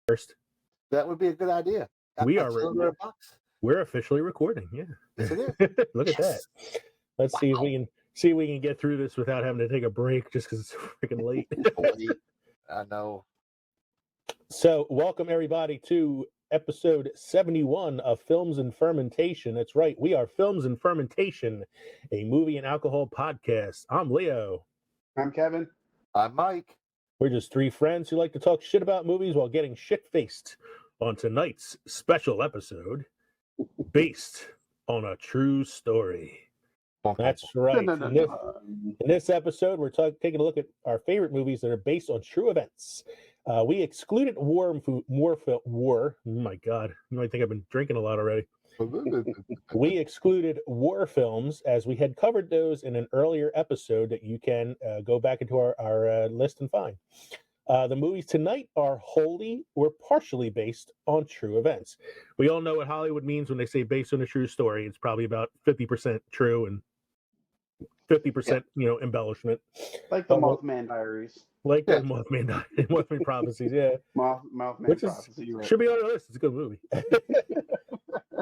first. That would be a good idea. We're officially recording. Yeah. Yes, it is. Look at that. Let's see if we can get through this without having to take a break just because it's freaking late. I know. So, welcome everybody to episode 71 of Films and Fermentation. That's right. We are Films and Fermentation, a movie and alcohol podcast. I'm Leo. I'm Kevin. I'm Mike. We're just three friends who like to talk shit about movies while getting shit-faced on tonight's special episode based on a true story. That's right. In this episode, we're taking a look at our favorite movies that are based on true events. We excluded war. My God, you might think I've been drinking a lot already. We excluded war films as we had covered those in an earlier episode that you can go back into our list and find. The movies tonight are wholly or partially based on true events. We all know what Hollywood means when they say based on a true story. It's probably about 50% true and 50%, embellishment. Like the Mothman Diaries. Like the Mothman Prophecies, yeah. Mothman Prophecy. Should be on our list. It's a good movie.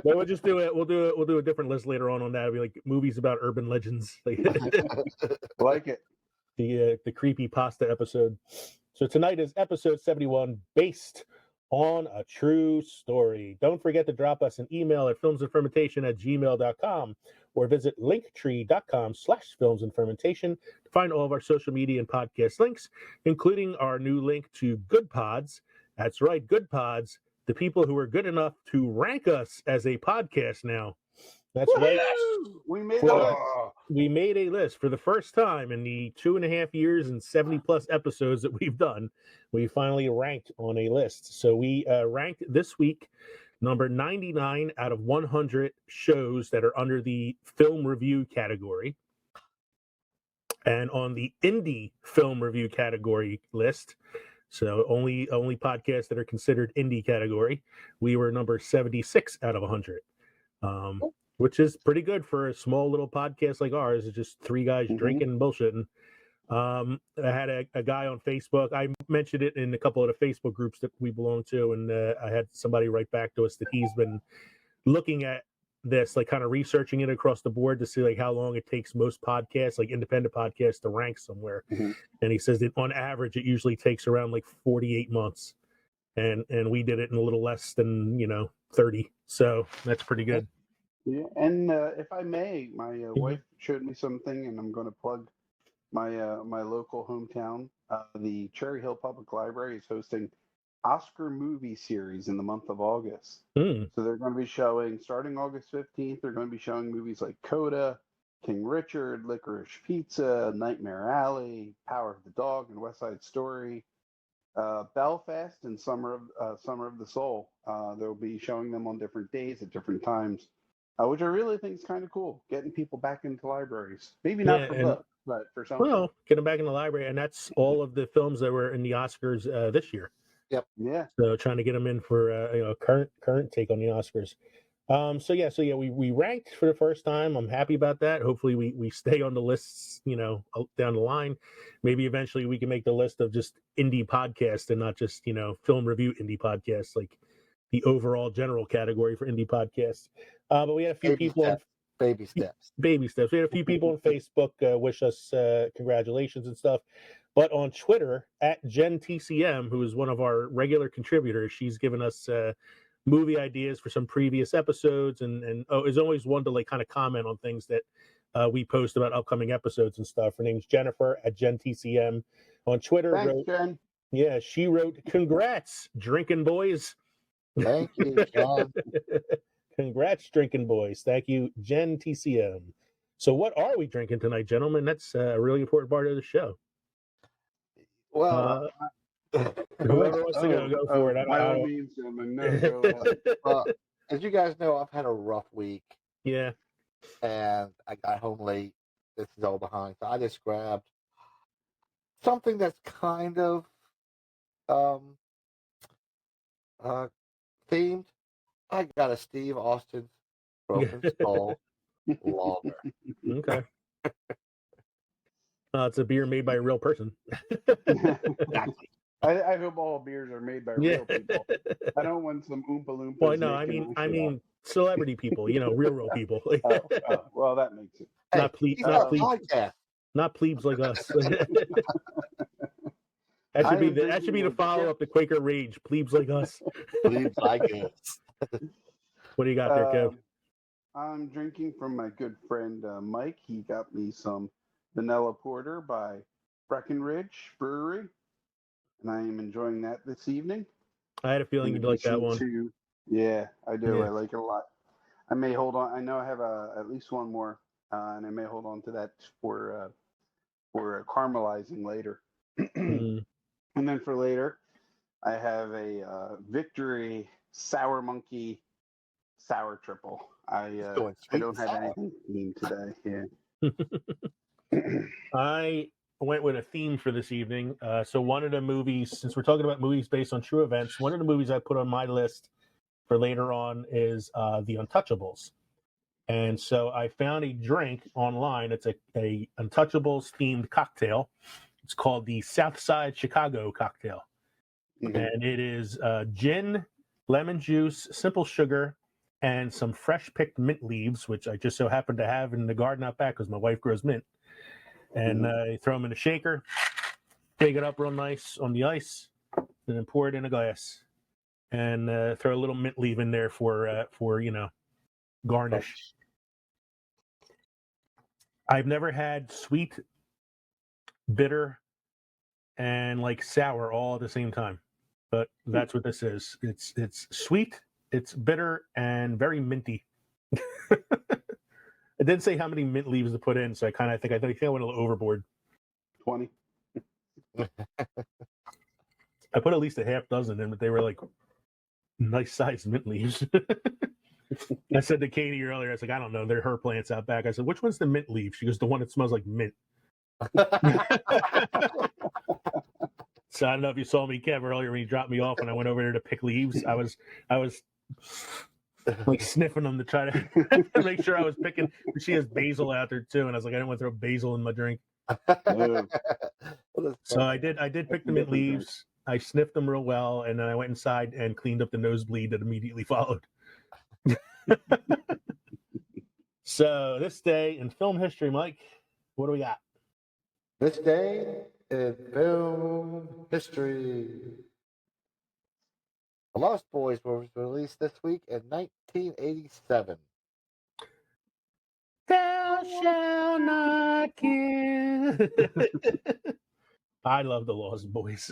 But we'll just do it. We'll do a different list later on that. It'll be like movies about urban legends. Like it. The creepy pasta episode. So tonight is episode 71, based on a true story. Don't forget to drop us an email at filmsandfermentation@gmail.com or visit linktree.com/filmsandfermentation to find all of our social media and podcast links, including our new link to Good Pods. That's right, Good Pods, the people who are good enough to rank us as a podcast now. That's right. We made a list. We made a list for the first time in the 2.5 years and 70 plus episodes that we've done. We finally ranked on a list. So we ranked this week number 99 out of 100 shows that are under the film review category. And on the indie film review category list, so only podcasts that are considered indie category, we were number 76 out of 100. Which is pretty good for a small little podcast like ours. It's just three guys drinking and bullshitting. I had a guy on Facebook. I mentioned it in a couple of the Facebook groups that we belong to, and I had somebody write back to us that he's been looking at this, like kind of researching it across the board to see like how long it takes most podcasts, like independent podcasts, to rank somewhere. And he says that on average, it usually takes around like 48 months. And we did it in a little less than, 30. So that's pretty good. Yeah, and if I may, my wife showed me something, and I'm going to plug my local hometown. The Cherry Hill Public Library is hosting Oscar movie series in the month of August. So they're going to be showing, starting August 15th, they're going to be showing movies like Coda, King Richard, Licorice Pizza, Nightmare Alley, Power of the Dog, and West Side Story. Belfast and Summer of the Soul. They'll be showing them on different days at different times. Which I really think is kind of cool, getting people back into libraries. Maybe not for books, but for something. Well, get them back in the library, and that's all of the films that were in the Oscars this year. Yep. Yeah. So trying to get them in for a current take on the Oscars. So we ranked for the first time. I'm happy about that. Hopefully we stay on the lists, down the line. Maybe eventually we can make the list of just indie podcasts and not just film review indie podcasts, like the overall general category for indie podcasts. But we had a few Baby steps. We had a few people on Facebook wish us congratulations and stuff. But on Twitter, at JenTCM, who is one of our regular contributors, she's given us movie ideas for some previous episodes, and is always one to like kind of comment on things that we post about upcoming episodes and stuff. Her name's Jennifer at JenTCM on Twitter. Thanks, Jen. Yeah, she wrote, "Congrats, drinking boys." Thank you, Jen. Congrats, drinking boys. Thank you, Jen TCM. So what are we drinking tonight, gentlemen? That's a really important part of the show. Well, whoever wants to go for it. By all means, gentlemen, go ahead. As you guys know, I've had a rough week. Yeah. And I got home late. This is all behind. So I just grabbed something that's kind of themed. I got a Steve Austin's Broken Skull Lager. Okay. It's a beer made by a real person. Exactly. I hope all beers are made by real people. I don't want some Oompa Loompas. Well, no, making I my shit mean celebrity people. You know, real people. up. Well, that makes it. Hey, he's got a podcast. not plebes like us. That should be the follow up to Quaker Rage. Plebes like us. Plebes like us. What do you got there, Kev? I'm drinking from my good friend Mike. He got me some vanilla porter by Breckenridge Brewery, and I am enjoying that this evening. I had a feeling you'd like that one. Yeah, I do. Yeah. I like it a lot. I may hold on. I know I have at least one more, and I may hold on to that for caramelizing later. And then for later, I have a Victory Sour Monkey Sour Triple. I don't have anything clean today. Yeah. I went with a theme for this evening. So one of the movies, since we're talking about movies based on true events, one of the movies I put on my list for later on is The Untouchables. And so I found a drink online. It's a Untouchables themed cocktail. It's called the Southside Chicago cocktail. Mm-hmm. And it is gin, lemon juice, simple sugar, and some fresh picked mint leaves, which I just so happen to have in the garden out back because my wife grows mint. And you throw them in a shaker, take it up real nice on the ice, and then pour it in a glass. And throw a little mint leaf in there for garnish. I've never had sweet, bitter, and like sour all at the same time, but that's what this is. It's sweet, it's bitter, and very minty. It didn't say how many mint leaves to put in, so I think I went a little overboard. 20. I put at least a half dozen in, but they were like nice sized mint leaves. I said to Katie earlier, I was like, I don't know, they're her plants out back. I said, which one's the mint leaf? She goes, the one that smells like mint. So I don't know if you saw me, Kev, earlier when you dropped me off and I went over there to pick leaves. I was like sniffing them to try to make sure I was picking. She has basil out there too, and I was like, I didn't want to throw basil in my drink. So I did pick the mint leaves. I sniffed them real well, and then I went inside and cleaned up the nosebleed that immediately followed. So this day in film history, Mike, what do we got? This day in film history. The Lost Boys was released this week in 1987. Thou shalt not kill. I love the Lost Boys.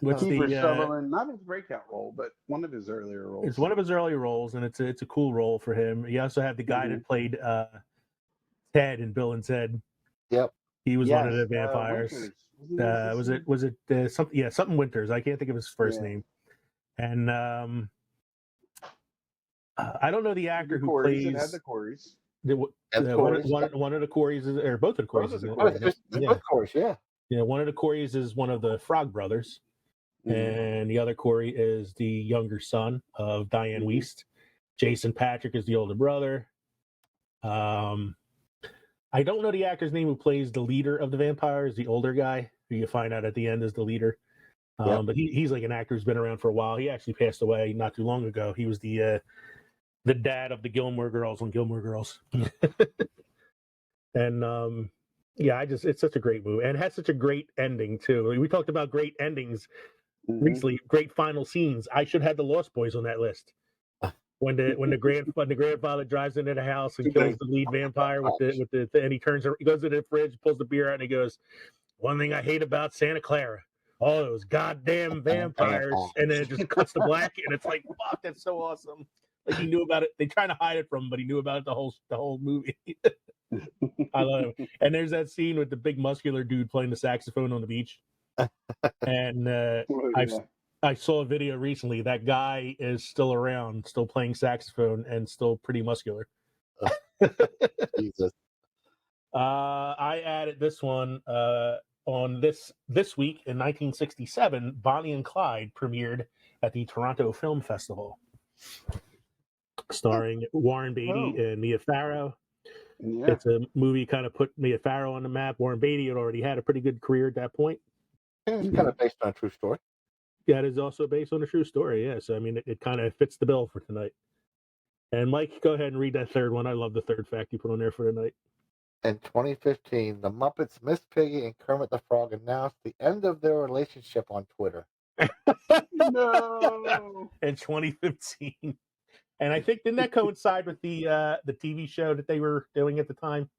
What's Kiefer Sutherland, not his breakout role, but one of his earlier roles. It's one of his early roles, and it's a cool role for him. You also have the guy that played Ted in Bill and Ted. Yep, he was one of the vampires. Was it something? Yeah, something Winters. I can't think of his first name. And I don't know the actor who plays. It had the Coreys. One of the Coreys is, or both of the Coreys. Both Coreys, yeah. Yeah, one of the Coreys is one of the Frog Brothers, and the other Corey is the younger son of Diane Wiest. Jason Patrick is the older brother. I don't know the actor's name who plays the leader of the vampires, the older guy who you find out at the end is the leader. But he's like an actor who's been around for a while. He actually passed away not too long ago. He was the dad of the Gilmore Girls on Gilmore Girls. And it's such a great movie, and it has such a great ending too. We talked about great endings recently, great final scenes. I should have had the Lost Boys on that list. When the grandfather drives into the house and kills the lead vampire with the and he goes to the fridge, pulls the beer out, and he goes, "One thing I hate about Santa Clara, all those goddamn vampires." And then it just cuts to black, and it's like, fuck, that's so awesome. Like he knew about it. They trying to hide it from him, but he knew about it the whole movie. I love it. And there's that scene with the big muscular dude playing the saxophone on the beach. And I saw a video recently. That guy is still around, still playing saxophone, and still pretty muscular. Jesus. I added this one on this week in 1967. Bonnie and Clyde premiered at the Toronto Film Festival, starring Warren Beatty and Mia Farrow. Yeah. It's a movie kind of put Mia Farrow on the map. Warren Beatty had already had a pretty good career at that point. And it's kind of based on a true story. That is also based on a true story. Yeah, so I mean, it kind of fits the bill for tonight. And Mike, go ahead and read that third one. I love the third fact you put on there for tonight. In 2015, the Muppets Miss Piggy and Kermit the Frog announced the end of their relationship on Twitter. No. In 2015, and I think didn't that coincide with the TV show that they were doing at the time?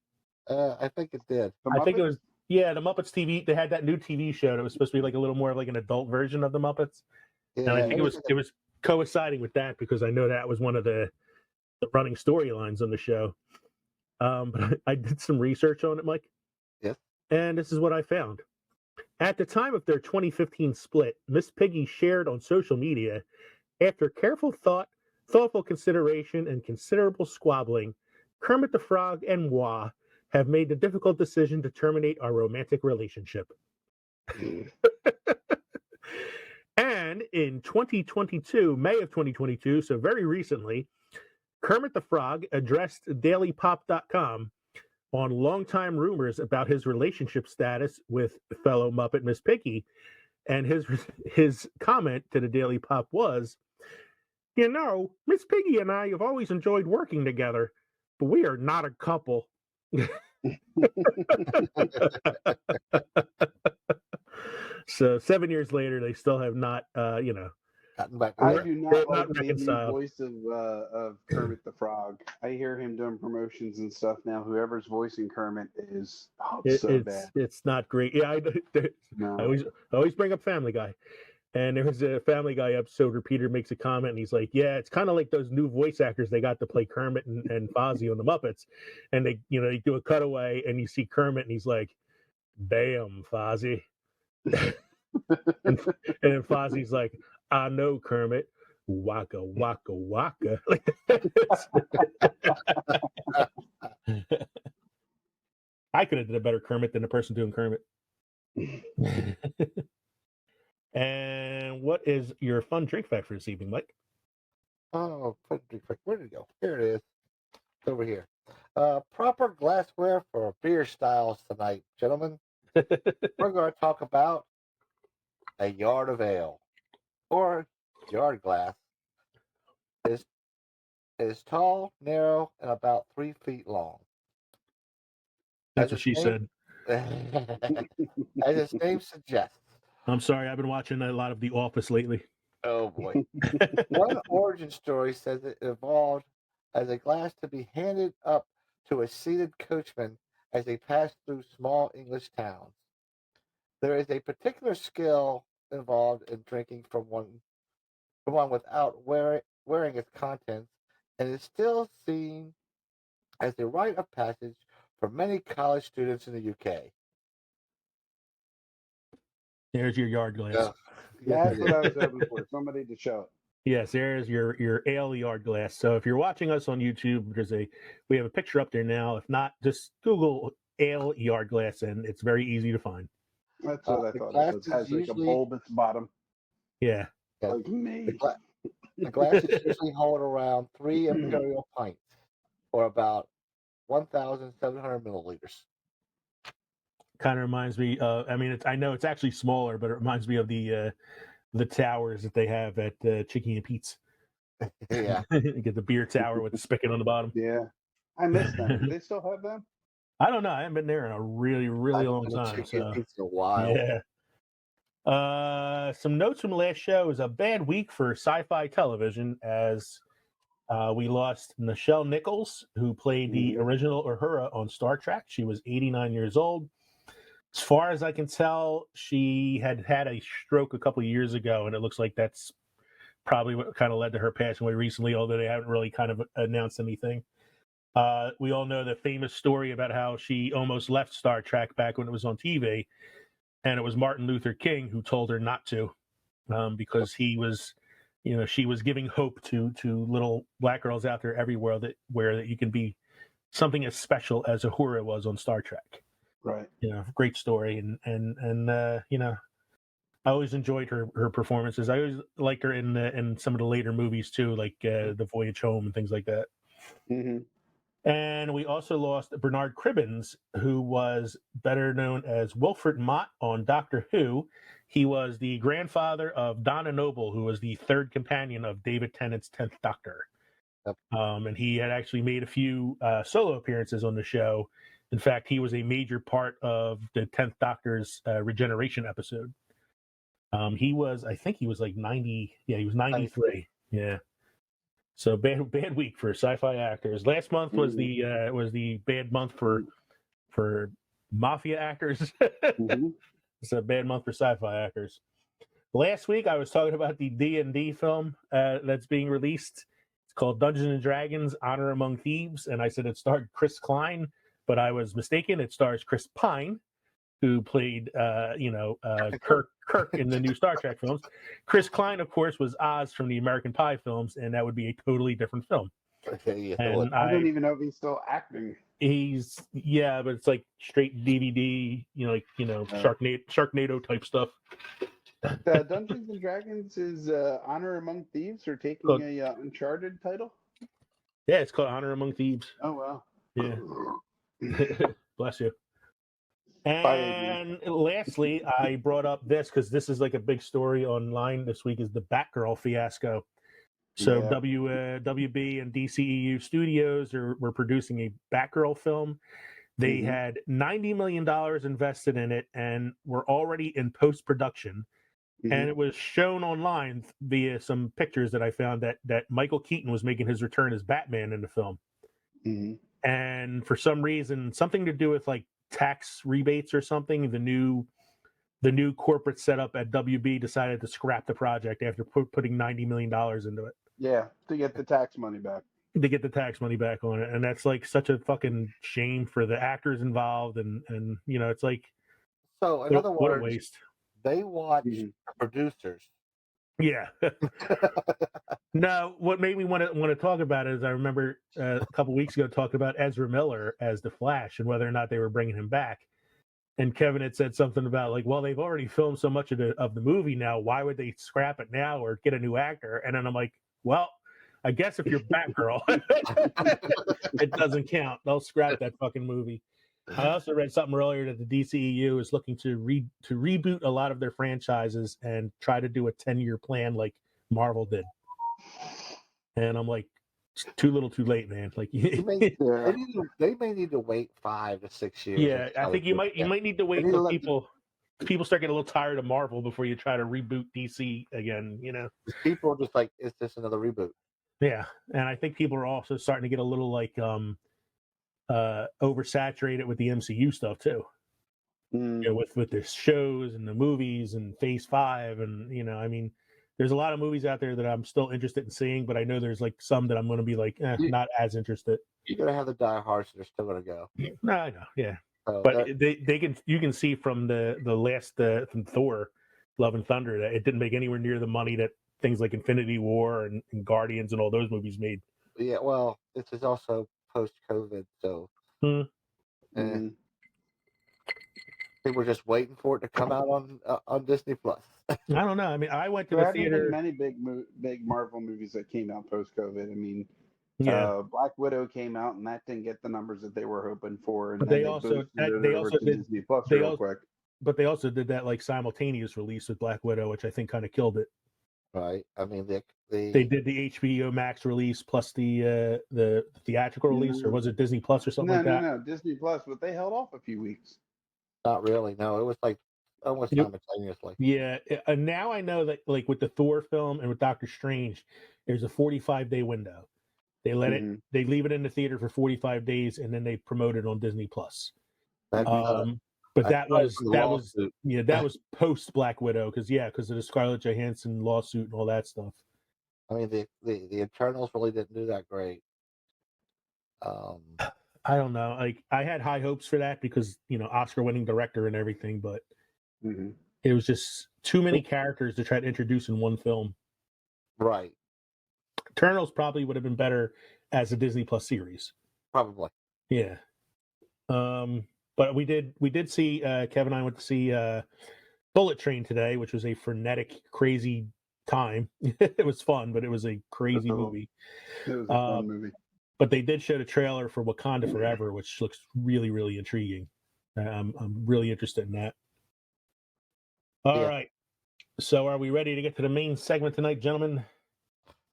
I think it did. I think it was the Muppets TV. They had that new TV show that was supposed to be like a little more of like an adult version of the Muppets, Yeah, and I think it was coinciding with that because I know that was one of the running storylines on the show. But I did some research on it, Mike. Yes. And this is what I found. At the time of their 2015 split, Miss Piggy shared on social media, after careful thoughtful consideration, and considerable squabbling, Kermit the Frog and moi have made the difficult decision to terminate our romantic relationship. And in 2022, May of 2022, so very recently, Kermit the Frog addressed dailypop.com on longtime rumors about his relationship status with fellow Muppet Miss Piggy. And his comment to the Daily Pop was, "You know, Miss Piggy and I have always enjoyed working together, but we are not a couple." So 7 years later, they still have not, Gotten back I together. do They're not not like the new reconciled. voice of Kermit the Frog. I hear him doing promotions and stuff now. Whoever's voicing Kermit is bad. It's not great. Yeah, I No. always bring up Family Guy. And there was a Family Guy episode where Peter makes a comment and he's like, "Yeah, it's kind of like those new voice actors they got to play Kermit and Fozzie on the Muppets." And they do a cutaway and you see Kermit and he's like, "Damn, Fozzie." and then Fozzie's like, "I know, Kermit. Waka, waka, waka." I could have did a better Kermit than the person doing Kermit. And what is your fun drink fact for this evening, Mike? Oh, where did it go? Here it is. It's over here. Proper glassware for beer styles tonight, gentlemen. We're going to talk about a yard of ale, or yard glass. Is tall, narrow, and about 3 feet long. That's what she said. As its name suggests. I'm sorry, I've been watching a lot of The Office lately. Oh boy. One origin story says it evolved as a glass to be handed up to a seated coachman as they passed through small English towns. There is a particular skill involved in drinking from one without wearing its contents, and is still seen as a rite of passage for many college students in the UK. There's your yard glass. That's what I was hoping for. Somebody to show it. Yes, there's your ale yard glass. So if you're watching us on YouTube, we have a picture up there now. If not, just Google ale yard glass, and it's very easy to find. That's what I thought. It has like a bulbous bottom. Yeah. Like me. The glass is usually held around 3 imperial pints, or about 1,700 milliliters. Kind of reminds me of, I know it's actually smaller, but it reminds me of the towers that they have at Chicky and Pete's. Yeah. You get the beer tower with the spigot on the bottom. Yeah. I miss them. Do they still have them? I don't know. I haven't been there in a really, really long time. Chicky and Pete's in a while. Yeah. Some notes from the last show. It was a bad week for sci-fi television as we lost Nichelle Nichols, who played the original Uhura on Star Trek. She was 89 years old. As far as I can tell, she had a stroke a couple of years ago, and it looks like that's probably what kind of led to her passing away recently, although they haven't really kind of announced anything. We all know the famous story about how she almost left Star Trek back when it was on TV, and it was Martin Luther King who told her not to, because he was, she was giving hope to little black girls out there everywhere that you can be something as special as Uhura was on Star Trek. Right. Great story, and I always enjoyed her performances. I always liked her in some of the later movies too, like The Voyage Home and things like that. Mm-hmm. And we also lost Bernard Cribbins, who was better known as Wilfred Mott on Doctor Who. He was the grandfather of Donna Noble, who was the third companion of David Tennant's 10th Doctor. Yep. And he had actually made a few solo appearances on the show. In fact, he was a major part of the 10th Doctor's regeneration episode. I think he was like 90. Yeah, he was 93. Yeah. So bad week for sci-fi actors. Last month was the bad month for mafia actors. It's a bad month for sci-fi actors. Last week I was talking about the D&D film that's being released. It's called Dungeons and Dragons: Honor Among Thieves, and I said it starred Chris Klein, but I was mistaken. It stars Chris Pine, who played Kirk in the new Star Trek films. Chris Klein, of course, was Oz from the American Pie films, and that would be a totally different film. And I don't even know if he's still acting. But it's like straight DVD, Sharknado type stuff. Dungeons and Dragons is Honor Among Thieves, or taking a Uncharted title? Yeah, it's called Honor Among Thieves. Oh, wow. Yeah. Bless you. And lastly, I brought up this because this is like a big story online this week, is the Batgirl fiasco. So WB and DCEU Studios were producing a Batgirl film. They had $90 million invested in it and were already in post-production. And it was shown online via some pictures that I found that Michael Keaton was making his return as Batman in the film. And for some reason, something to do with like tax rebates or something, the new corporate setup at WB decided to scrap the project after putting $90 million into it. Yeah, to get the tax money back. To get the tax money back on it. And that's like such a fucking shame for the actors involved. And it's like, so in other words, what a waste. They watch the producers. Yeah. Now, what made me want to talk about it is I remember a couple weeks ago talking about Ezra Miller as the Flash and whether or not they were bringing him back. And Kevin had said something about like, well, they've already filmed so much of the movie now. Why would they scrap it now or get a new actor? And then I'm like, well, I guess if you're Batgirl, it doesn't count. They'll scrap that fucking movie. I also read something earlier that the DCEU is looking to reboot a lot of their franchises and try to do a 10-year plan like Marvel did. And I'm like, it's too little, too late, man. Like, they may need to wait 5 to 6 years. Yeah, I think you might need to wait until people start getting a little tired of Marvel before you try to reboot DC again. People are just like, is this another reboot? Yeah, and I think people are also starting to get a little like oversaturated with the MCU stuff too. With the shows and the movies and Phase 5, and I mean, there's a lot of movies out there that I'm still interested in seeing, but I know there's like some that I'm going to be like not as interested. You're gonna have the diehards that are still gonna go. No, I know, yeah. But you can see from the last from Thor, Love and Thunder, that it didn't make anywhere near the money that things like Infinity War and Guardians and all those movies made. Yeah, well, this is also post-COVID, so people were just waiting for it to come out on Disney Plus. I don't know. I mean, I went to the theater. There haven't been many big Marvel movies that came out post-COVID. I mean, Black Widow came out, and that didn't get the numbers that they were hoping for. And but they also did Disney Plus real quick. But they also did that like simultaneous release with Black Widow, which I think kind of killed it. Right. I mean, they did the HBO Max release plus the theatrical release, or was it Disney Plus or something like that? No, Disney Plus, but they held off a few weeks. Not really. No, it was like almost simultaneously. Yeah, and now I know that like with the Thor film and with Doctor Strange, there's a 45-day window. They they leave it in the theater for 45 days, and then they promote it on Disney Plus. But that was post Black Widow because of the Scarlett Johansson lawsuit and all that stuff. I mean, the Eternals really didn't do that great. I don't know. Like, I had high hopes for that because Oscar-winning director and everything, but it was just too many characters to try to introduce in one film. Right. Eternals probably would have been better as a Disney Plus series. Probably. Yeah. But we did see Kevin and I went to see Bullet Train today, which was a frenetic, crazy time. It was fun, but it was a crazy movie. It was a fun movie. but they did show the trailer for Wakanda Forever, which looks really, really intriguing. I'm really interested in that. All right. So are we ready to get to the main segment tonight, gentlemen?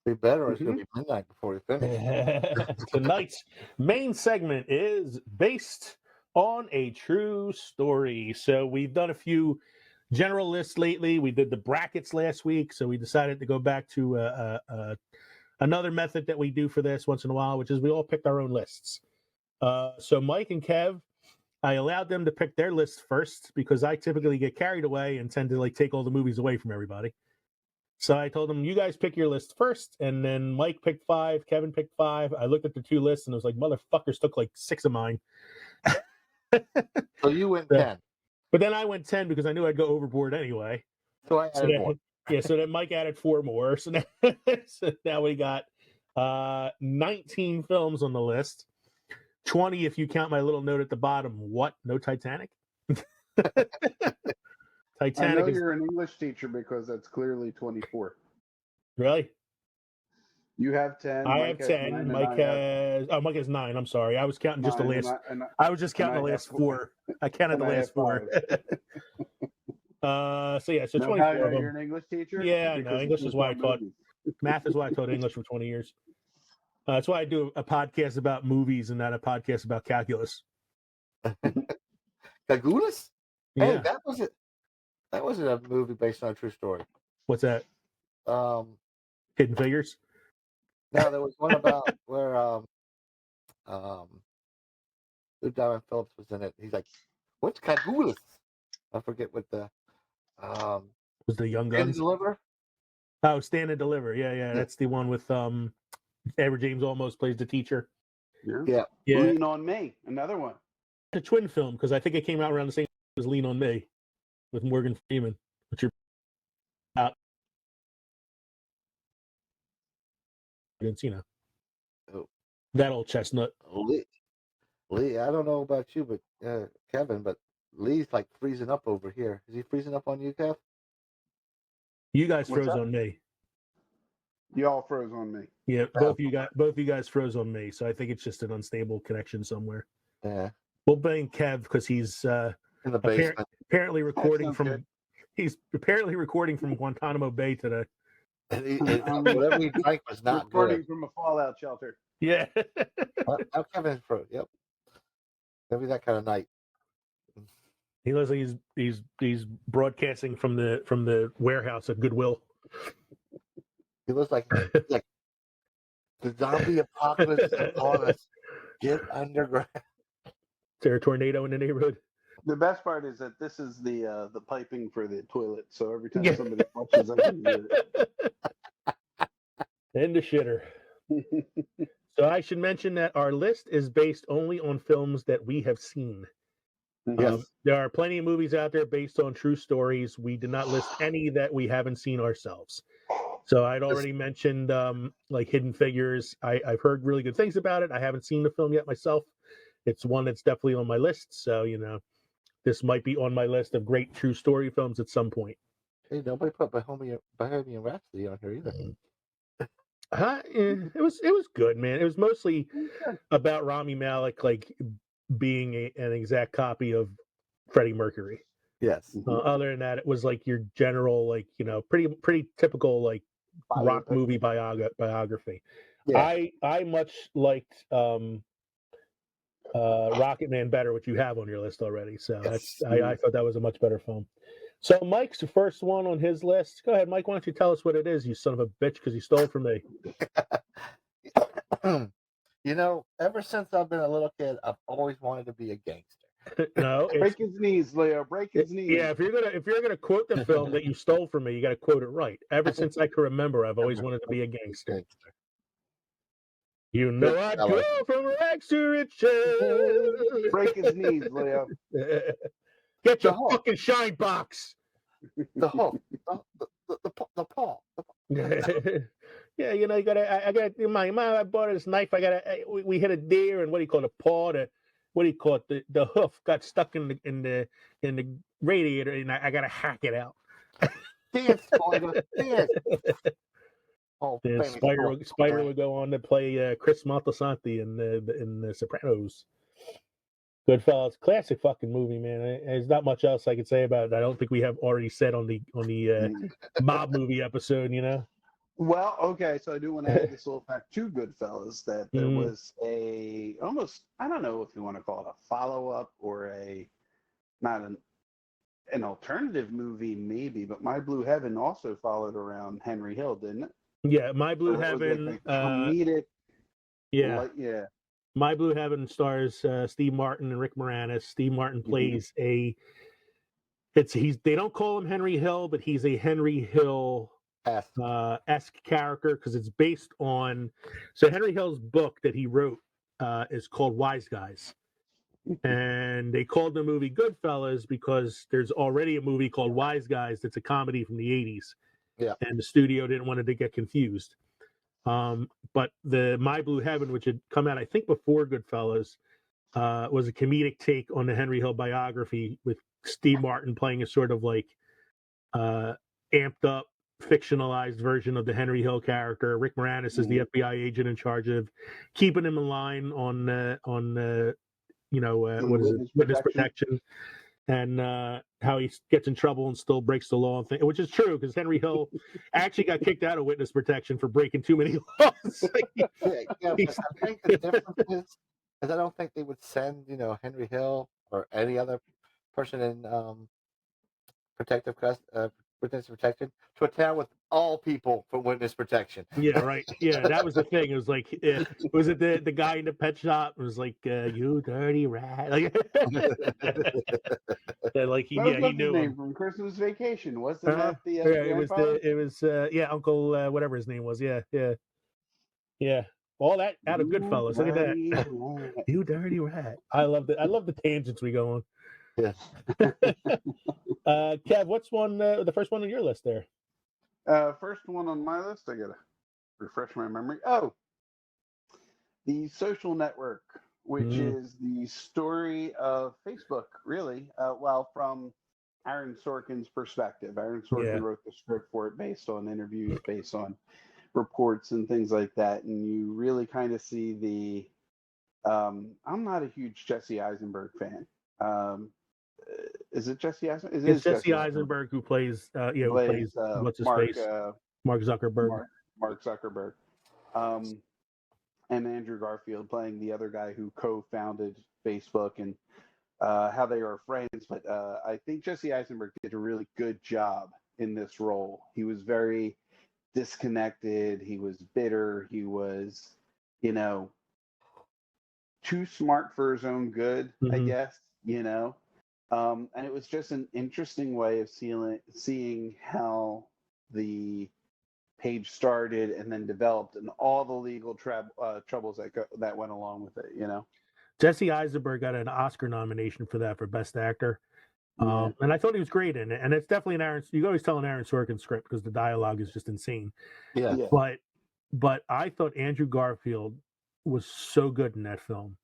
Be better, or it's going to be midnight before we finish. Tonight's main segment is based on a true story. So we've done a few general lists lately. We did the brackets last week, so we decided to go back to another method that we do for this once in a while, which is we all picked our own lists. So Mike and Kev, I allowed them to pick their lists first because I typically get carried away and tend to like take all the movies away from everybody. So I told them, you guys pick your list first, and then Mike picked 5, Kevin picked 5. I looked at the 2 lists and I was like, motherfuckers took like 6 of mine. So you went 10. But then I went 10 because I knew I'd go overboard anyway. So I added more. Yeah, so then Mike added 4 more. So now we got 19 films on the list. 20 if you count my little note at the bottom. What? No Titanic? Titanic. I know you're an English teacher because that's clearly 24. Really? You have 10. I have 10. Mike has 9. I'm sorry. I was counting just the last. I was just counting the last 4. I counted the last 4. So yeah, so 24 of them. You're an English teacher? Yeah, I know. English is why I taught. Math is why I taught English for 20 years. That's why I do a podcast about movies and not a podcast about calculus. Calculus? Yeah. Hey, that wasn't a movie based on a true story. What's that? Hidden Figures? No, there was one about where Lou Diamond Phillips was in it. He's like, "What's calculus?" I forget what the was the Young Stand Guns. and Deliver? Oh, Stand and Deliver. Yeah. That's the one with Edward James Olmos plays the teacher. Yeah. Lean on Me, another one. The twin film because I think it came out around the same time as Lean on Me with Morgan Freeman, which you're Argentina. Oh. That old chestnut. Lee, I don't know about you, but Kevin, but Lee's like freezing up over here. Is he freezing up on you, Kev? You guys froze on me. Y'all froze on me. Yeah, both you guys froze on me. So I think it's just an unstable connection somewhere. Yeah. We'll blame Kev because he's in the basement. Apparently recording from. He's apparently recording from Guantanamo Bay today. Whatever he drank was not recording good. From a fallout shelter. Yeah. Now Kevin froze. Yep. Maybe that kind of night. He looks like he's broadcasting from the warehouse at Goodwill. He looks like the zombie apocalypse is upon us. Get underground. Is there a tornado in the neighborhood? The best part is that this is the piping for the toilet. So every time somebody flushes, I can hear it. And the shitter. So I should mention that our list is based only on films that we have seen. Yes. There are plenty of movies out there based on true stories. We did not list any that we haven't seen ourselves. So I'd already mentioned like Hidden Figures. I've heard really good things about it. I haven't seen the film yet myself. It's one that's definitely on my list. So, this might be on my list of great true story films at some point. Hey, nobody put Bohemian Rhapsody on here either. It was good, man. It was mostly about Rami Malek like being an exact copy of Freddie Mercury. Yes. Other than that, it was like your general, like pretty typical like rock movie biography. Yeah. I much liked Rocket Man better, which you have on your list already. So I thought that was a much better film. So Mike's the first one on his list. Go ahead, Mike. Why don't you tell us what it is, you son of a bitch, because you stole it from me. Ever since I've been a little kid, I've always wanted to be a gangster. No, break his knees, Leo. Break his knees. Yeah, if you're gonna quote the film that you stole from me, you got to quote it right. Ever since I can remember, I've always wanted to be a gangster. I'd go from rags to riches. Break his knees, Leo. Get your fucking shine box. The Hulk. The paw. Yeah, you gotta. I bought this knife. We hit a deer, and what do you call it? The paw. What do you call it? The hoof got stuck in the radiator, and I gotta hack it out. Dance, Spider. Dance. Oh, Yeah, famous Spider would go on to play Chris Montalsanti in the Sopranos. Goodfellas, classic fucking movie, man. There's not much else I could say about it. I don't think we have already said on the mob movie episode. You know. Well, okay, so I do want to add this little fact to Goodfellas that there Mm. was almost, I don't know if you want to call it a follow-up or not an alternative movie maybe, but My Blue Heaven also followed around Henry Hill, didn't it? Yeah, My Blue So it was Heaven. like a comedic, Yeah, yeah. My Blue Heaven stars Steve Martin and Rick Moranis. Steve Martin plays they don't call him Henry Hill, but he's a Henry Hill esque character because it's based on. So Henry Hill's book that he wrote is called Wise Guys, and they called the movie Goodfellas because there's already a movie called Wise Guys that's a comedy from the '80s, and the studio didn't want it to get confused. But the My Blue Heaven, which had come out I think before Goodfellas, was a comedic take on the Henry Hill biography with Steve Martin playing a sort of like amped up, fictionalized version of the Henry Hill character. Rick Moranis is the FBI agent in charge of keeping him in line on what is it, witness protection, and how he gets in trouble and still breaks the law, which is true because Henry Hill actually got kicked out of witness protection for breaking too many laws. But I think the difference is I don't think they would send Henry Hill or any other person in witness protection to a town with all people for witness protection. Yeah, right. Yeah, that was the thing. It was like, was it the guy in the pet shop? It was like, you dirty rat. Like, like he What was knew his name him from Christmas Vacation? Wasn't that the yeah, grandfather? it was Uncle whatever his name was. Yeah. All that out of Goodfellas. Look at that. You dirty rat. I love the tangents we go on. Yeah. Kev, what's the first one on your list there? First one on my list, I gotta refresh my memory. Oh, The Social Network, which is the story of Facebook, really. Well, from Aaron Sorkin's perspective. Aaron Sorkin wrote the script for it based on interviews, based on reports and things like that. And you really kind of see the. I'm not a huge Jesse Eisenberg fan. Is it Jesse Eisenberg? It's Jesse Eisenberg who plays what's his face? Mark Zuckerberg. Mark Zuckerberg. And Andrew Garfield playing the other guy who co-founded Facebook and how they are friends. But I think Jesse Eisenberg did a really good job in this role. He was very disconnected. He was bitter. He was, too smart for his own good, I guess, And it was just an interesting way of seeing how the page started and then developed and all the legal troubles that went along with it, Jesse Eisenberg got an Oscar nomination for that for Best Actor. And I thought he was great in it. And it's definitely you always tell an Aaron Sorkin script because the dialogue is just insane. Yeah. But I thought Andrew Garfield was so good in that film.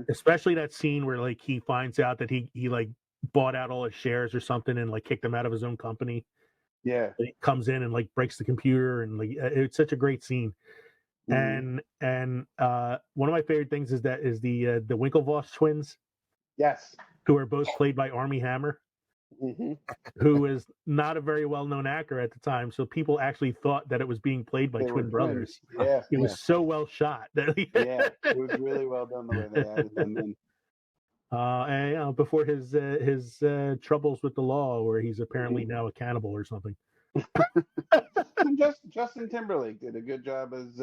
Especially that scene where like he finds out that he like bought out all his shares or something and like kicked him out of his own company. Yeah. He comes in and like breaks the computer and like it's such a great scene. And one of my favorite things is the Winklevoss twins. Yes. Who are both played by Armie Hammer, who is not a very well-known actor at the time. So people actually thought that it was being played by twin brothers. Yeah. It was so well shot. Yeah, it was really well done the way they added them in. And before his troubles with the law, where he's apparently now a cannibal or something. Justin Timberlake did a good job as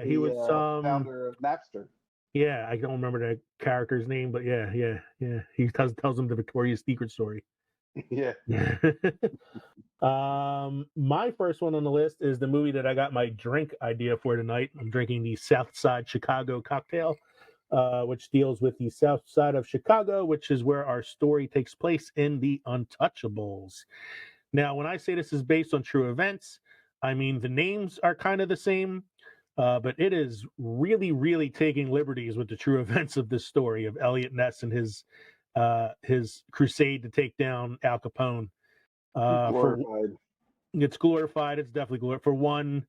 he was founder of Napster. Yeah, I don't remember the character's name, but yeah. He tells him the Victoria's Secret story. Yeah. My first one on the list is the movie that I got my drink idea for tonight. I'm drinking the Southside Chicago cocktail, which deals with the South Side of Chicago, which is where our story takes place in the Untouchables. Now, when I say this is based on true events, I mean the names are kind of the same. But it is really, really taking liberties with the true events of this story of Elliot Ness and his crusade to take down Al Capone. Glorified. It's glorified. It's definitely glorified. For one,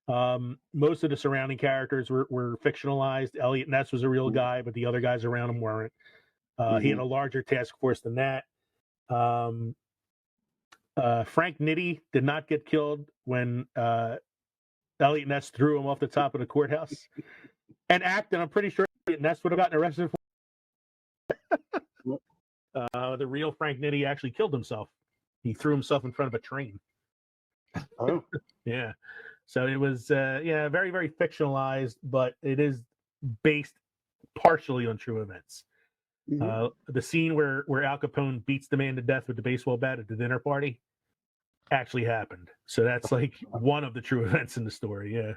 Most of the surrounding characters were fictionalized. Elliot Ness was a real guy, but the other guys around him weren't. He had a larger task force than that. Frank Nitti did not get killed when Elliot Ness threw him off the top of the courthouse. And I'm pretty sure Elliot Ness would have gotten arrested for the real Frank Nitti actually killed himself. He threw himself in front of a train. Oh, yeah. So it was, very, very fictionalized, but it is based partially on true events. The scene where Al Capone beats the man to death with the baseball bat at the dinner party actually happened. So that's like one of the true events in the story. Yeah.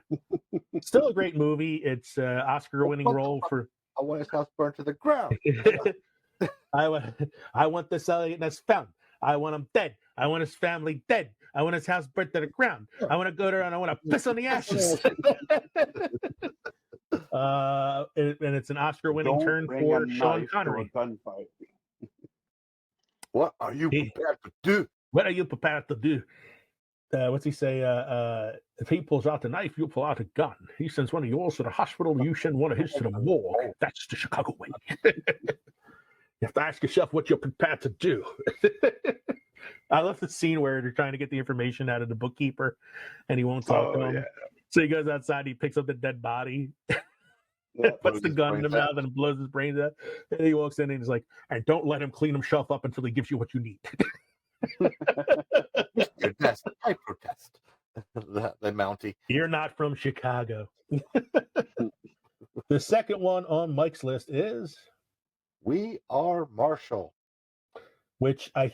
Still a great movie. It's Oscar-winning role for. I want his house burned to the ground. I want this Elliot Ness found. I want him dead. I want his family dead. I want his house burnt to the ground. I want to go there and I want to piss on the ashes. And it's an Oscar-winning turn for Sean Connery. What are you prepared to do? What are you prepared to do? What's he say? If he pulls out the knife, you pull out a gun. He sends one of yours to the hospital, you send one of his to the morgue. That's the Chicago way. You have to ask yourself what you're prepared to do. I love the scene where they're trying to get the information out of the bookkeeper, and he won't talk to him. Yeah. So he goes outside, he picks up the dead body, puts the gun in the mouth, and blows his brains out. And he walks in and he's like, and don't let him clean himself up until he gives you what you need. I protest. The Mountie. You're not from Chicago. The second one on Mike's list is We Are Marshall, which I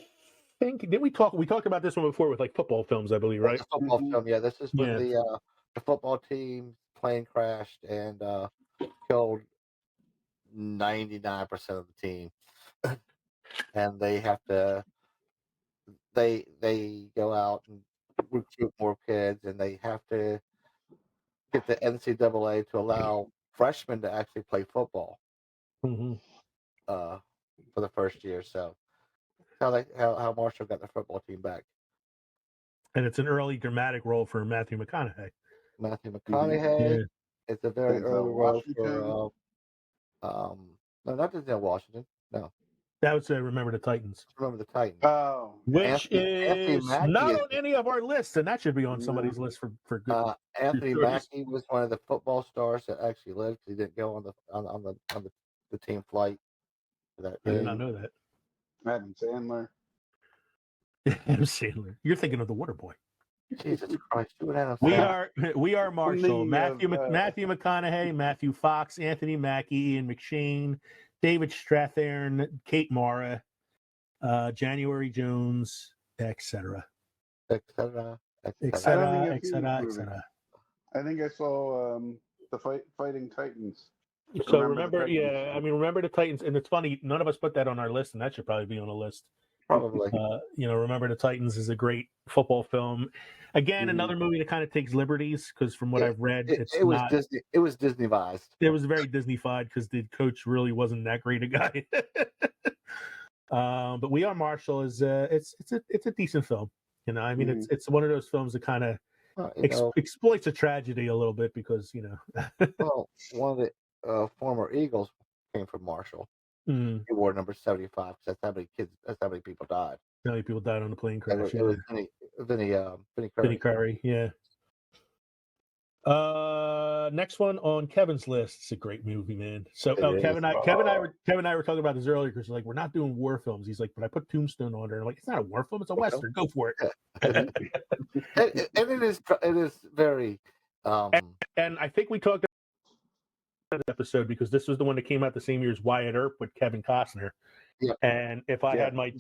think we talked about this one before with like football films, I believe, right? Football film, yeah. This is when the football team plane crashed and killed 99% of the team, and they have to they go out and recruit more kids, and they have to get the NCAA to allow freshmen to actually play football for the first year. So how Marshall got the football team back. And it's an early dramatic role for Matthew McConaughey. Yeah. It's a very early role for no, not Denzel Washington. No. That was Remember the Titans. Remember the Titans. Oh. Which is not on any of our lists, and that should be on somebody's list for good. Anthony Mackie was one of the football stars that actually lived. He didn't go on the team flight for that. I did not know that. Adam Sandler. Adam Sandler. You're thinking of the Waterboy. Jesus Christ! We are Marshall. Matthew McConaughey, Matthew Fox, Anthony Mackie, Ian McShane, David Strathairn, Kate Mara, January Jones, etc. I think I saw the Fighting Titans. So remember the Titans, and it's funny, none of us put that on our list, and that should probably be on a list. Probably. Remember the Titans is a great football film. Again, another movie that kind of takes liberties because from what I've read, it was Disneyized. It was very Disney-fied because the coach really wasn't that great a guy. But We Are Marshall is it's a decent film. It's one of those films that kind of exploits a tragedy a little bit because well, one of the former Eagles came from Marshall. He wore number 75 because that's how many people died. How many people died on the plane crash? It was Vinny Curry, yeah. Next one on Kevin's list. It's a great movie, man. So Kevin and I were talking about this earlier because like we're not doing war films. He's like, but I put Tombstone on there. I'm like, it's not a war film, it's a western. Go for it. And it is very. And I think we talked about that episode because this was the one that came out the same year as Wyatt Earp with Kevin Costner. Yeah. And if I had my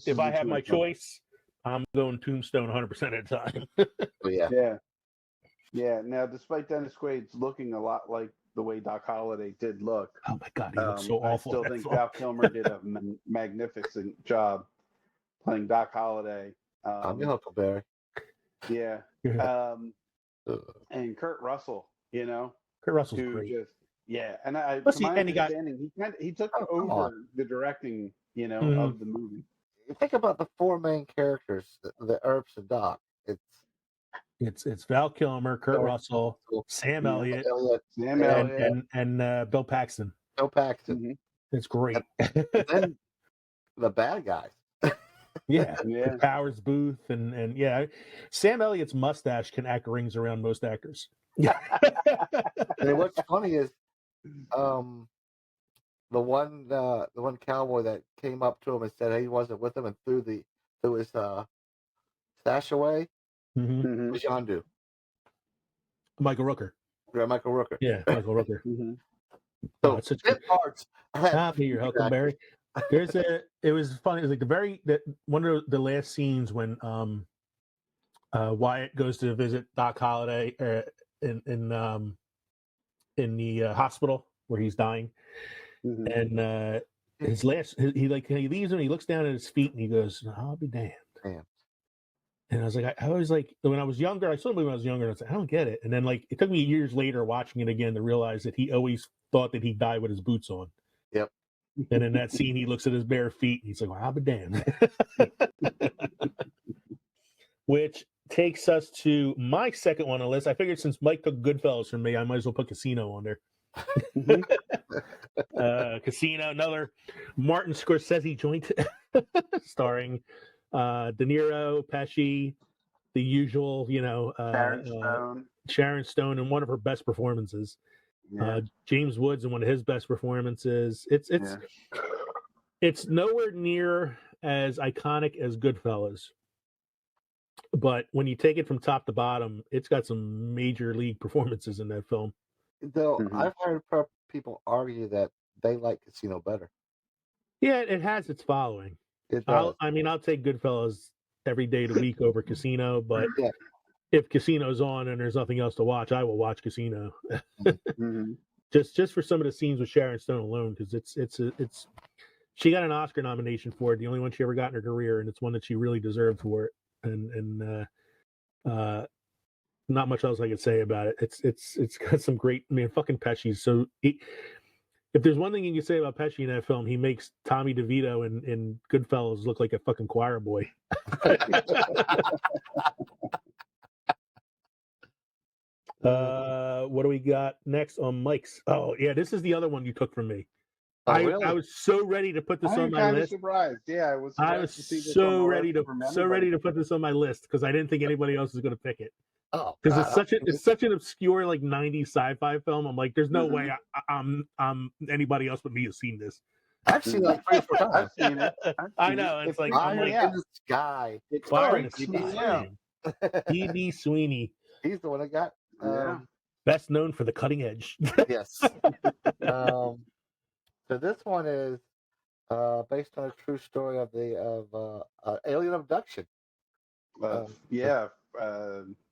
choice, I'm going Tombstone 100% of the time. Yeah. Now, despite Dennis Quaid's looking a lot like the way Doc Holliday did look, oh my God, he looks so awful. I still think Val Kilmer did a magnificent job playing Doc Holliday. I'm your Huckleberry. Yeah. And Kurt Russell, Kurt Russell's great. And he took over the directing, of the movie. You think about the four main characters, the Earps and Doc. It's Val Kilmer, Kurt Russell, Sam Elliott, Sam Elliott. and Bill Paxton. Bill Paxton. Mm-hmm. It's great. And then the bad guys. Yeah. Yeah. Powers Booth and yeah, Sam Elliott's mustache can act rings around most actors. And what's funny is, the one cowboy that came up to him and said he wasn't with him and threw his stash away Mm-hmm. was Yondu. Michael Rooker. Yeah, Michael Rooker. Yeah, Michael Rooker. Mm-hmm. So it's such good parts. I'll be your Huckleberry. It was funny. It was like one of the last scenes when Wyatt goes to visit Doc Holliday in the hospital where he's dying, and he leaves him. He looks down at his feet and he goes, "I'll be damned." Damn. And I was like, I always like when I was younger. I saw the movie when I was younger. And I was like, I don't get it. And then like it took me years later watching it again to realize that he always thought that he died with his boots on. Yep. And in that scene, he looks at his bare feet and he's like, well, I'll be damned. Which takes us to my second one on the list. I figured since Mike took Goodfellas from me, I might as well put Casino on there. Casino, another Martin Scorsese joint, starring De Niro, Pesci, the usual, Sharon Stone in one of her best performances. Yeah. James Woods in one of his best performances. It's nowhere near as iconic as Goodfellas, but when you take it from top to bottom, it's got some major league performances in that film. Though I've heard people argue that they like Casino better. Yeah, it has its following. I'll take Goodfellas every day of the week over Casino, but if Casino's on and there's nothing else to watch, I will watch Casino. Just for some of the scenes with Sharon Stone alone, because it's she got an Oscar nomination for it, the only one she ever got in her career, and it's one that she really deserved for it. And not much else I could say about it. It's got some great. I mean, fucking Pesci. So if there's one thing you can say about Pesci in that film, he makes Tommy DeVito in Goodfellas look like a fucking choir boy. What do we got next on Mike's? Oh yeah, this is the other one you took from me. Oh, really? I was so ready to put this on my list. Surprised. Yeah, I was. I was so ready to put this on my list because I didn't think anybody else was going to pick it. Oh, because it's such an obscure like '90s sci-fi film. I'm like, there's no way I'm anybody else but me has seen this. I've seen like 3 or 4 times. I've seen it. I know. It's like Fire in the Sky. Fire in the Sky. D.B. Sweeney. He's the one that got best known for The Cutting Edge. Yes. So this one is based on a true story of alien abduction.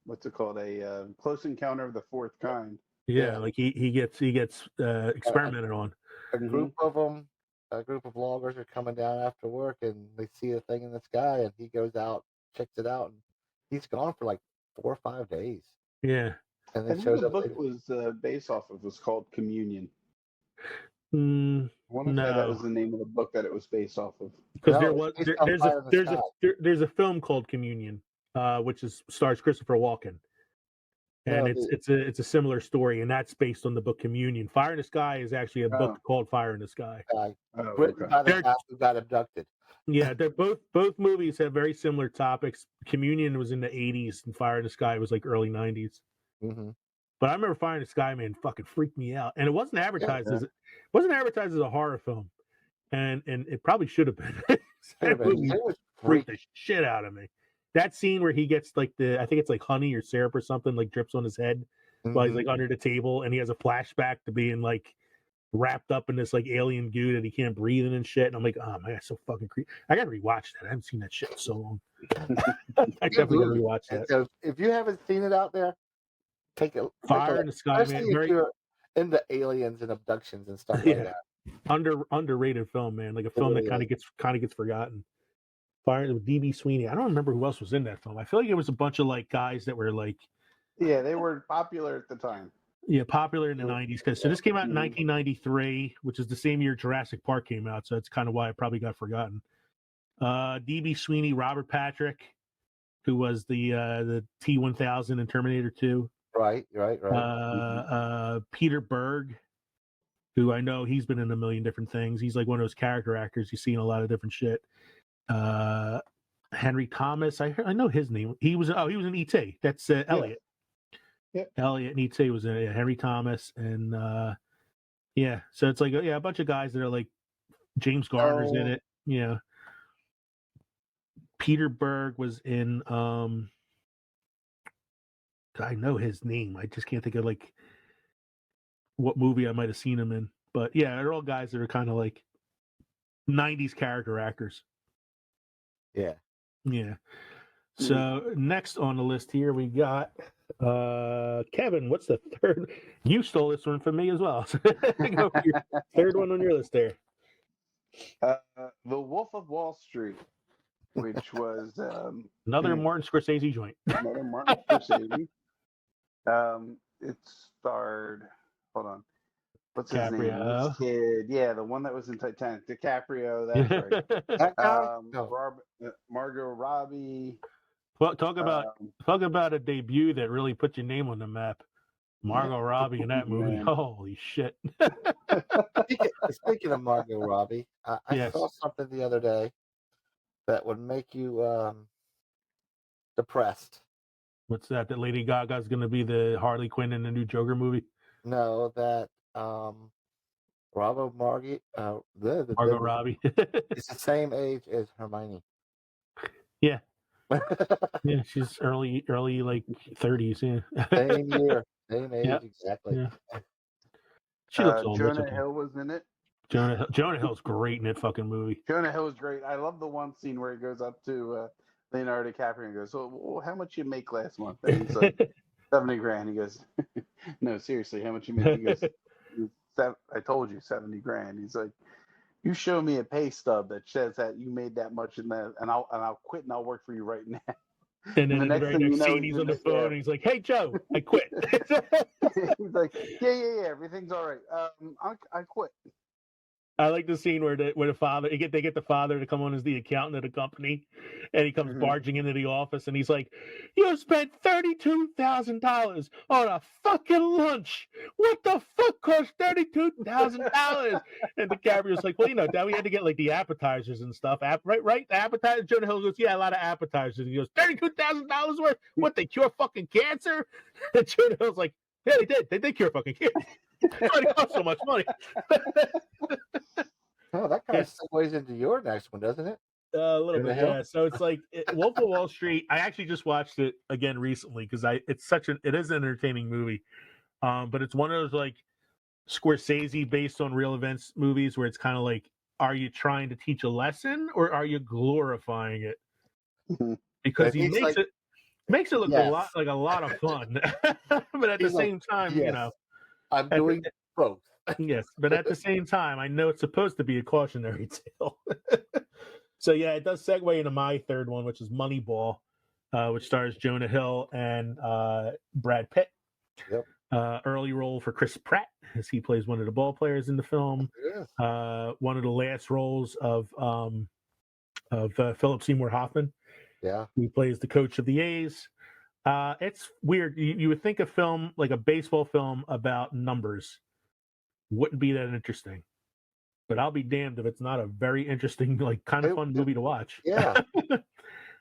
What's it called? A Close Encounter of the Fourth Kind. Yeah, like he gets experimented on. A group of them, a group of loggers are coming down after work, and they see a thing in the sky, and he goes out, checks it out, and he's gone for like 4 or 5 days. Yeah. And then shows up. The book was based off of was called Communion. I want to say that was the name of the book that it was based off of. Because there's a film called Communion, which stars Christopher Walken, and it's a similar story, and that's based on the book Communion. Fire in the Sky is actually a book called Fire in the Sky. Written by the guy who got abducted. Yeah, they're both movies have very similar topics. Communion was in the 80s, and Fire in the Sky was like early 90s. Mm-hmm. But I remember Fire in the Sky, man, fucking freaked me out, and it wasn't advertised as a horror film, and it probably should have been. That movie freaked the shit out of me. That scene where he gets like I think it's like honey or syrup or something like drips on his head while he's like under the table, and he has a flashback to being like wrapped up in this like alien goo that he can't breathe in and shit. And I'm like, oh man, that's so fucking creepy. I gotta rewatch that. I haven't seen that shit in so long. I definitely gotta rewatch that. So if you haven't seen it out there, take it. Fire in the Sky, man. If you're into aliens and abductions and stuff like that. Underrated film, man. Like a film that kind of gets forgotten. Fire with D.B. Sweeney. I don't remember who else was in that film. I feel like it was a bunch of like guys that were like, they were popular at the time. Yeah, popular in the 90s. So this came out in 1993, which is the same year Jurassic Park came out. So that's kind of why it probably got forgotten. D.B. Sweeney, Robert Patrick, who was the T-1000 in Terminator 2. Right. Peter Berg, who I know he's been in a million different things. He's like one of those character actors you see in a lot of different shit. Henry Thomas, I know his name. He was in E.T. That's Elliot. Yeah. Elliot and E.T. was in Henry Thomas, and so it's like a bunch of guys that are like James Garner's in it. Yeah. Peter Berg was in I know his name. I just can't think of like what movie I might have seen him in. But yeah, they're all guys that are kind of like 90s character actors. Yeah. Yeah. So next on the list here we got Kevin. What's the third? You stole this one from me as well. So go for your third one on your list there. The Wolf of Wall Street, which was another Martin Scorsese joint. Another Martin Scorsese. It starred. Hold on. What's his name? This kid. Yeah, the one that was in Titanic. DiCaprio. That's right. That guy? Margot Robbie. Well, talk about a debut that really put your name on the map. Margot Robbie in that movie. Man. Holy shit. Speaking of Margot Robbie, I saw something the other day that would make you depressed. What's that? That Lady Gaga's going to be the Harley Quinn in the new Joker movie? No, that Margot Robbie is the same age as Hermione. Yeah. Yeah, she's early like 30s. Yeah. Same year, same age, exactly. Yeah. She looks old. Jonah Hill was in it. Jonah Hill's great in that fucking movie. Jonah Hill was great. I love the one scene where he goes up to Leonardo DiCaprio and goes, "So, how much you make last month?" And he's like, $70,000. He goes, "No, seriously, how much you make?" He goes, "I told you, $70,000." He's like, "You show me a pay stub that says that you made that much in that, and I'll quit and I'll work for you right now." And then in the very next scene, he's on the phone and he's like, "Hey, Joe, I quit." He's like, "Yeah, everything's all right. I quit." I like the scene where the father they get the father to come on as the accountant of the company, and he comes barging into the office and he's like, "You spent $32,000 on a fucking lunch. What the fuck cost $32,000?" And DiCaprio's like, "Well, Dad, we had to get like the appetizers and stuff. Right? The appetizers." Jonah Hill goes, "Yeah, a lot of appetizers." And he goes, $32,000 worth? What, they cure fucking cancer?" And Jonah Hill's like, "Yeah, they did. They did cure fucking cancer. It cost so much money." Oh, that kind of segues into your next one, doesn't it? A little bit, yeah. So it's like Wolf of Wall Street. I actually just watched it again recently because it is an entertaining movie, but it's one of those like Scorsese based on real events movies where it's kind of like, are you trying to teach a lesson or are you glorifying it? Because he makes it look a lot of fun, but at the same time, I'm doing both. Yes, but at the same time, I know it's supposed to be a cautionary tale. So yeah, it does segue into my third one, which is Moneyball, which stars Jonah Hill and Brad Pitt. Yep. Early role for Chris Pratt as he plays one of the ball players in the film. Yeah. One of the last roles of Philip Seymour Hoffman. Yeah. He plays the coach of the A's. It's weird. You would think a film like a baseball film about numbers wouldn't be that interesting, but I'll be damned if it's not a very interesting, like kind of fun movie to watch. Yeah.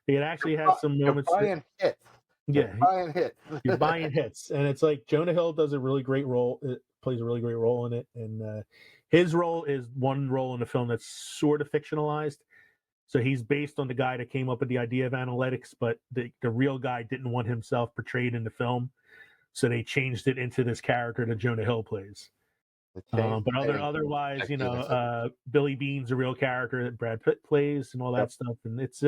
It actually has some moments. Buying hits. Yeah, buying hits. You're buying hits, and it's like Jonah Hill does a really great role. It plays a really great role in it, and his role is one role in the film that's sort of fictionalized. So he's based on the guy that came up with the idea of analytics, but the real guy didn't want himself portrayed in the film, so they changed it into this character that Jonah Hill plays. But otherwise, Billy Bean's a real character that Brad Pitt plays and all that stuff, and it's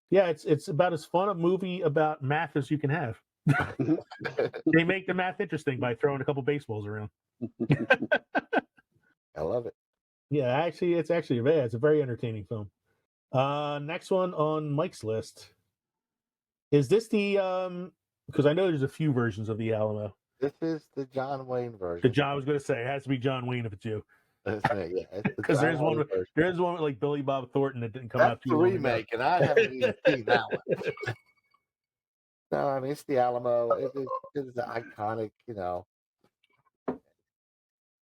it's about as fun a movie about math as you can have. They make the math interesting by throwing a couple baseballs around. I love it. Yeah, it's a very entertaining film. Next one on Mike's list is this the because I know there's a few versions of the Alamo. This is the John Wayne version. I was going to say it has to be John Wayne if it's you. Because there's one with like Billy Bob Thornton that didn't come out too long ago. That's the remake, and I haven't even seen that one. No, I mean it's the Alamo. It is iconic.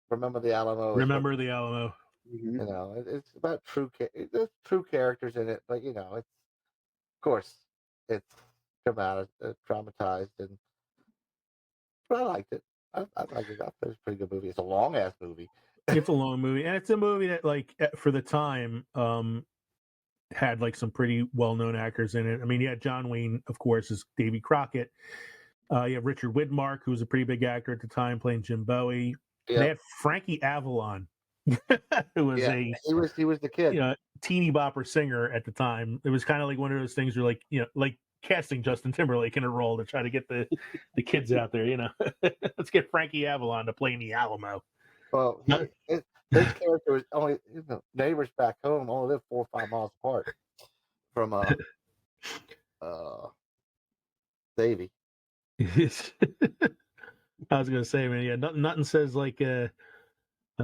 Remember the Alamo. Remember the Alamo. Mhm. It's about there's true characters in it, but it's of course it's dramatized, but I liked it. I liked it. I thought it was a pretty good movie. It's a long ass movie. It's a long movie, and it's a movie that, like, for the time, had like some pretty well-known actors in it. I mean, you had John Wayne, of course, as Davy Crockett. You have Richard Widmark, who was a pretty big actor at the time, playing Jim Bowie. And they Yeah, had Frankie Avalon, who was a he was the kid. teeny bopper singer at the time. It was kind of like one of those things where, like, like casting Justin Timberlake in a role to try to get the kids out there. Let's get Frankie Avalon to play in the Alamo. Well, his character was only neighbors back home only live 4 or 5 miles apart from Davy. I was gonna say, man, yeah, nothing says like a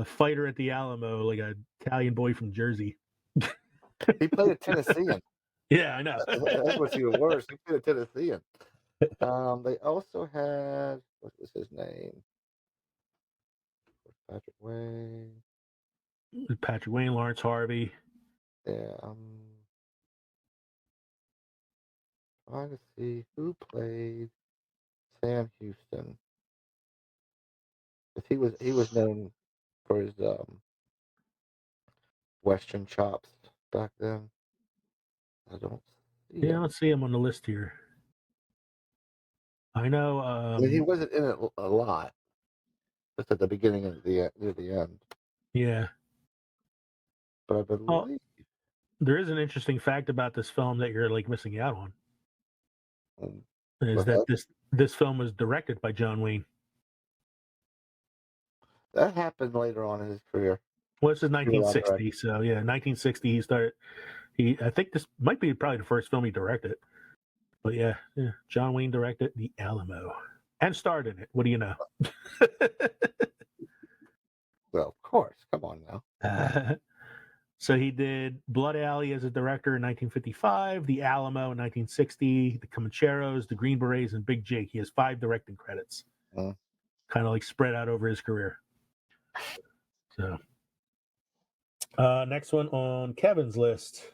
fighter at the Alamo like an Italian boy from Jersey. He played a Tennessean. Yeah, I know. That's what's even worse. He played a Tennessean. They also had, what was his name? Patrick Wayne. Patrick Wayne, Lawrence Harvey. Yeah. Trying to see who played Sam Houston. 'Cause he was known for his Western chops back then. I don't see Yeah, him. let's see him on the list here. I know. He wasn't in it a lot. Just at the beginning and near the end. Yeah. But I believe there is an interesting fact about this film that you're like missing out on. Is Go that ahead. this film was directed by John Wayne. That happened later on in his career. Well, this is 1960, so yeah, 1960 he started. I think this might be probably the first film he directed. But yeah, John Wayne directed The Alamo and starred in it. What do you know? Well, of course. Come on now. So he did Blood Alley as a director in 1955, The Alamo in 1960, The Comancheros, The Green Berets, and Big Jake. He has 5 directing credits, kind of like spread out over his career. So, next one on Kevin's list.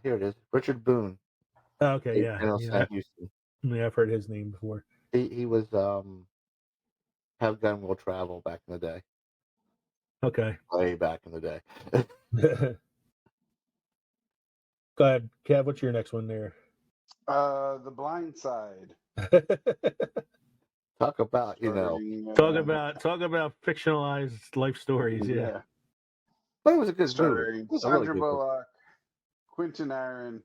Here it is. Richard Boone. Okay, yeah. Sam Houston. Yeah, I've heard his name before. He was Have Gun Will Travel back in the day. Okay. Way back in the day. Go ahead, Kev. What's your next one there? The Blind Side. Talk about talk about fictionalized life stories. Yeah. But it was a good story. movie. Sandra Bullock, Quentin Aaron,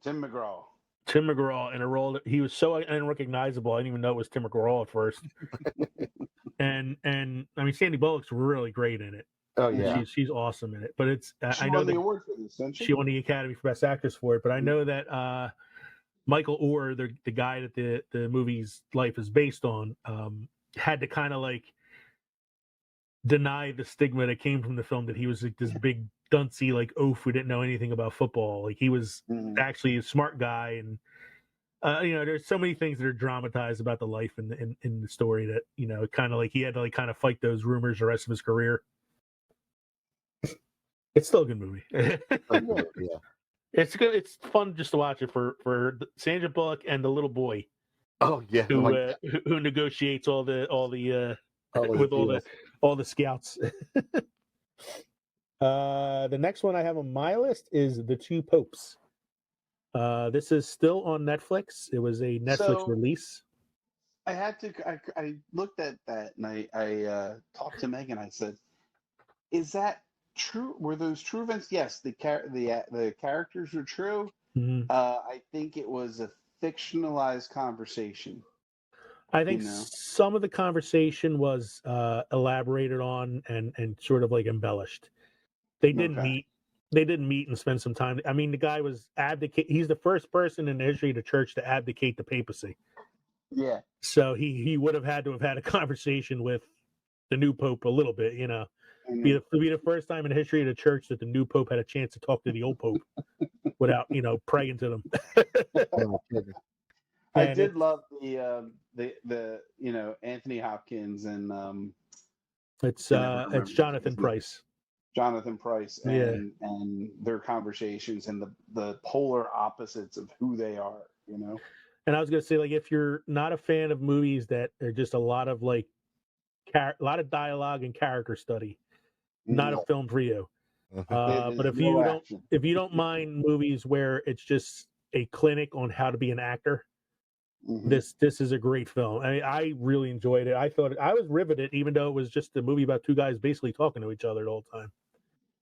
Tim McGraw. Tim McGraw in a role that he was so unrecognizable. I didn't even know it was Tim McGraw at first. and I mean, Sandy Bullock's really great in it. Oh yeah, she's awesome in it. But it's I know the award for this, didn't she? She won the Academy for Best Actress for it. But I know that Michael Orr, the guy that the movie's life is based on, had to kind of like deny the stigma that came from the film that he was like this big duncy like oaf who didn't know anything about football. Like he was actually a smart guy, and there's so many things that are dramatized about the life in the story that kind of like he had to like kind of fight those rumors the rest of his career. It's still a good movie. yeah. It's good. It's fun just to watch it for Sandra Bullock and the little boy. Oh yeah, who negotiates all the scouts. The next one I have on my list is The Two Popes. This is still on Netflix. It was a Netflix release. I looked at that and I talked to Megan. I said, "Is that true? Were those true events?" Yes, the characters are true. Mm-hmm. I think it was a fictionalized conversation. I think some of the conversation was elaborated on and sort of like embellished. They didn't meet. They didn't meet and spend some time. I mean, the guy was he's the first person in the history of the church to abdicate the papacy. Yeah. So he would have had to have had a conversation with the new pope a little bit, Be the first time in the history of the church that the new pope had a chance to talk to the old pope without, praying to them. I And did love the Anthony Hopkins and it's can never remember Jonathan his name. Price. Jonathan Price Yeah. and their conversations and the polar opposites of who they are, And I was gonna say, like, if you're not a fan of movies that are just a lot of like a lot of dialogue and character study, not a film for you. But if you don't mind movies where it's just a clinic on how to be an actor, this is a great film. I mean, I really enjoyed it. I thought I was riveted, even though it was just a movie about two guys basically talking to each other the whole time.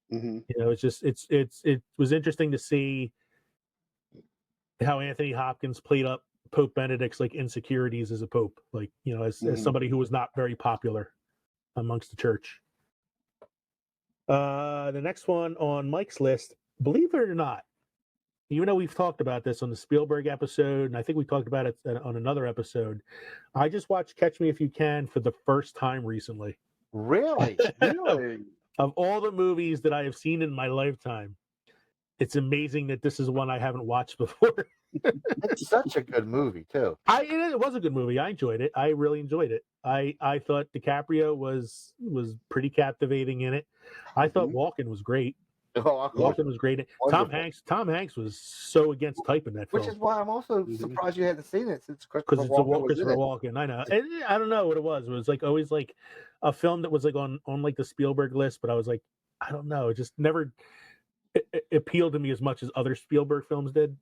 It's just it was interesting to see how Anthony Hopkins played up Pope Benedict's like insecurities as a pope, like as somebody who was not very popular amongst the church. The next one on Mike's list, believe it or not, even though we've talked about this on the Spielberg episode, and I think we talked about it on another episode, I just watched Catch Me If You Can for the first time recently. Really? Really? Of all the movies that I have seen in my lifetime, it's amazing that this is one I haven't watched before. It's such a good movie too. It was a good movie. I enjoyed it. I really enjoyed it. I thought DiCaprio was pretty captivating in it. I thought Walken was great. Walken was great. Wonderful. Tom Hanks was so against type in that film. Which is why I'm also surprised you hadn't seen it since because it's Christopher Walken. I know. And I don't know what it was. It was like always like a film that was like on like the Spielberg list, but I was like, I don't know. It just never it appealed to me as much as other Spielberg films did.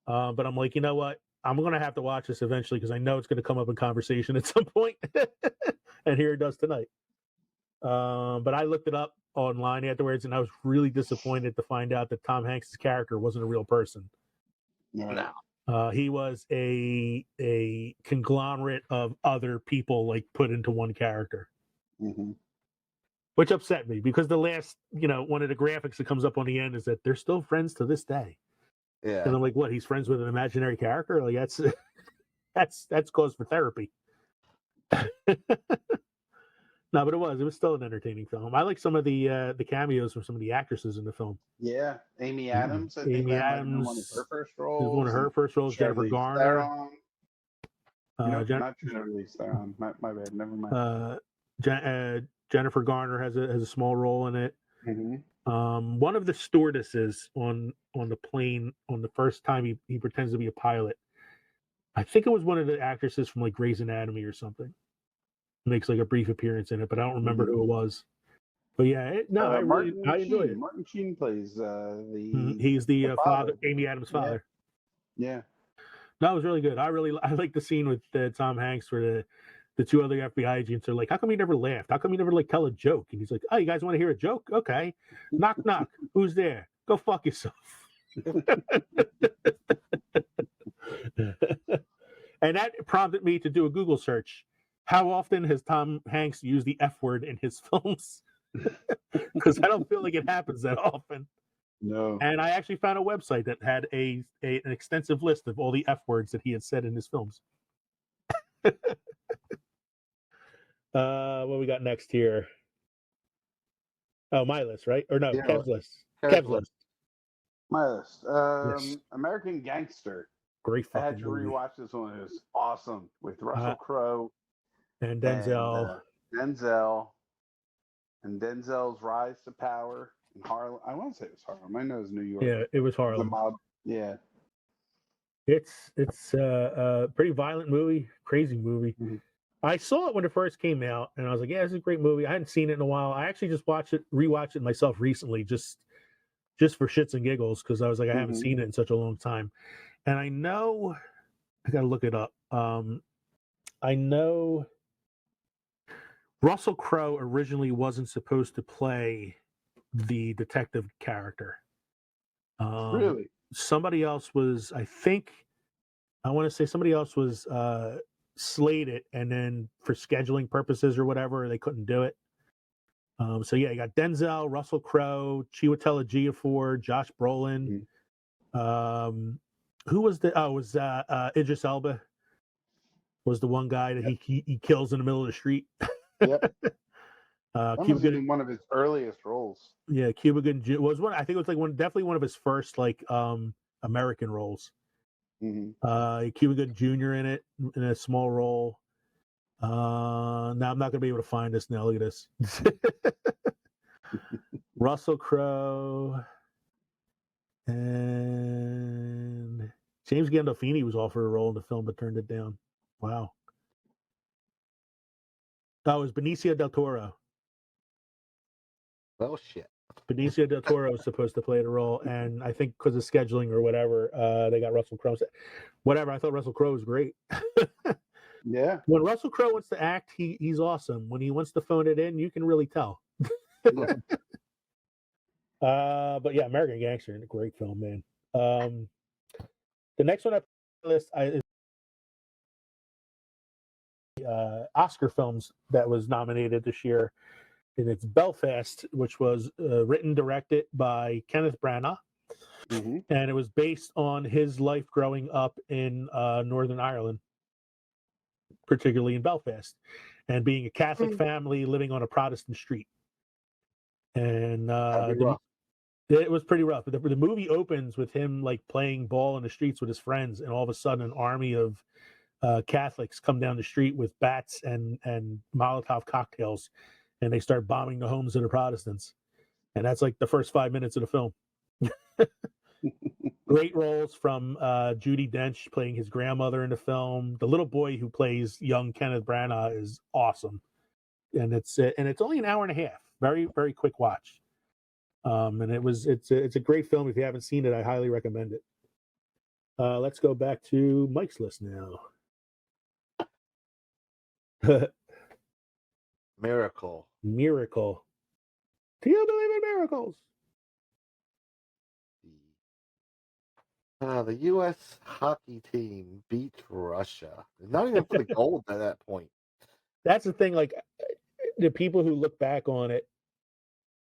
But I'm like, you know what? I'm gonna have to watch this eventually because I know it's gonna come up in conversation at some point. And here it does tonight. But I looked it up online afterwards, and I was really disappointed to find out that Tom Hanks' character wasn't a real person. No. He was a conglomerate of other people like put into one character, which upset me because the last, one of the graphics that comes up on the end is that they're still friends to this day. Yeah. And I'm like, what? He's friends with an imaginary character? Like that's cause for therapy. No, but it was still an entertaining film. I like some of the cameos from some of the actresses in the film. Yeah, Amy Adams. I think Amy that Adams, might have been one of her first roles. One of her first roles. Jennifer Garner. Not Charlize Theron. My bad. Never mind. Jennifer Garner has a small role in it. One of the stewardesses on the plane on the first time he pretends to be a pilot. I think it was one of the actresses from like Grey's Anatomy or something. Makes like a brief appearance in it, but I don't remember who it was. But yeah, I enjoyed it. Martin Sheen plays he's the father, Amy Adams' father. Yeah. No, it was really good. I like the scene with Tom Hanks where the two other FBI agents are like, "How come you never laughed? How come you never like tell a joke?" And he's like, "Oh, you guys want to hear a joke? Okay, knock knock. Who's there? Go fuck yourself." And that prompted me to do a Google search. How often has Tom Hanks used the F word in his films? Because I don't feel like it happens that often. No. And I actually found a website that had an extensive list of all the F words that he had said in his films. What we got next here? Oh, my list, right? Or no, Kev's list. Kev's list. My list. Yes. American Gangster. Great fucking I had to movie. rewatch this one. It was awesome with Russell Crowe and Denzel. And Denzel's rise to power in Harlem. I want to say it was Harlem. I know it was New York. Yeah, it was Harlem. The mob. Yeah. It's a pretty violent movie, crazy movie. I saw it when it first came out, and I was like, "Yeah, it's a great movie." I hadn't seen it in a while. I actually just rewatched it myself recently, just for shits and giggles, because I was like, I haven't seen it in such a long time. And I know, I got to look it up. I know Russell Crowe originally wasn't supposed to play the detective character. Really? Somebody else was, I want to say somebody else was slated, and then for scheduling purposes or whatever, they couldn't do it. So yeah, you got Denzel, Russell Crowe, Chiwetel Ejiofor, Josh Brolin. Who was it was Idris Elba was the one guy that he kills in the middle of the street. Yep. Cuba Gooding, one of his earliest roles. Yeah, Cuba Gooding was one. I think it was like definitely one of his first like American roles. Mm-hmm. Cuba Gooding Jr. in it in a small role. Now I'm not going to be able to find this now. Look at this. Russell Crowe and James Gandolfini was offered a role in the film but turned it down. Wow. That was Benicio del Toro. Well, shit. Benicio del Toro was supposed to play the role, and I think because of scheduling or whatever, they got Russell Crowe. Whatever. I thought Russell Crowe was great. Yeah. When Russell Crowe wants to act, he's awesome. When he wants to phone it in, you can really tell. Yeah. But yeah, American Gangster, a great film, man. The next one I put on the list is Oscar films that was nominated this year, and it's Belfast, which was written, directed by Kenneth Branagh, Mm-hmm. and it was based on his life growing up in Northern Ireland, particularly in Belfast, and being a Catholic family living on a Protestant street. And it was pretty rough. The movie opens with him like playing ball in the streets with his friends, and all of a sudden, an army of Catholics come down the street with bats and Molotov cocktails, and they start bombing the homes of the Protestants. And that's like the first 5 minutes of the film. Great roles from Judi Dench playing his grandmother in the film. The little boy who plays young Kenneth Branagh is awesome, and it's only an hour and a half. Very, very quick watch. And it's a great film. If you haven't seen it, I highly recommend it. Let's go back to Mike's list now. Miracle. Miracle. Do you believe in miracles? The U.S. hockey team beat Russia. Not even for the gold at that point. That's the thing. Like, the people who look back on it,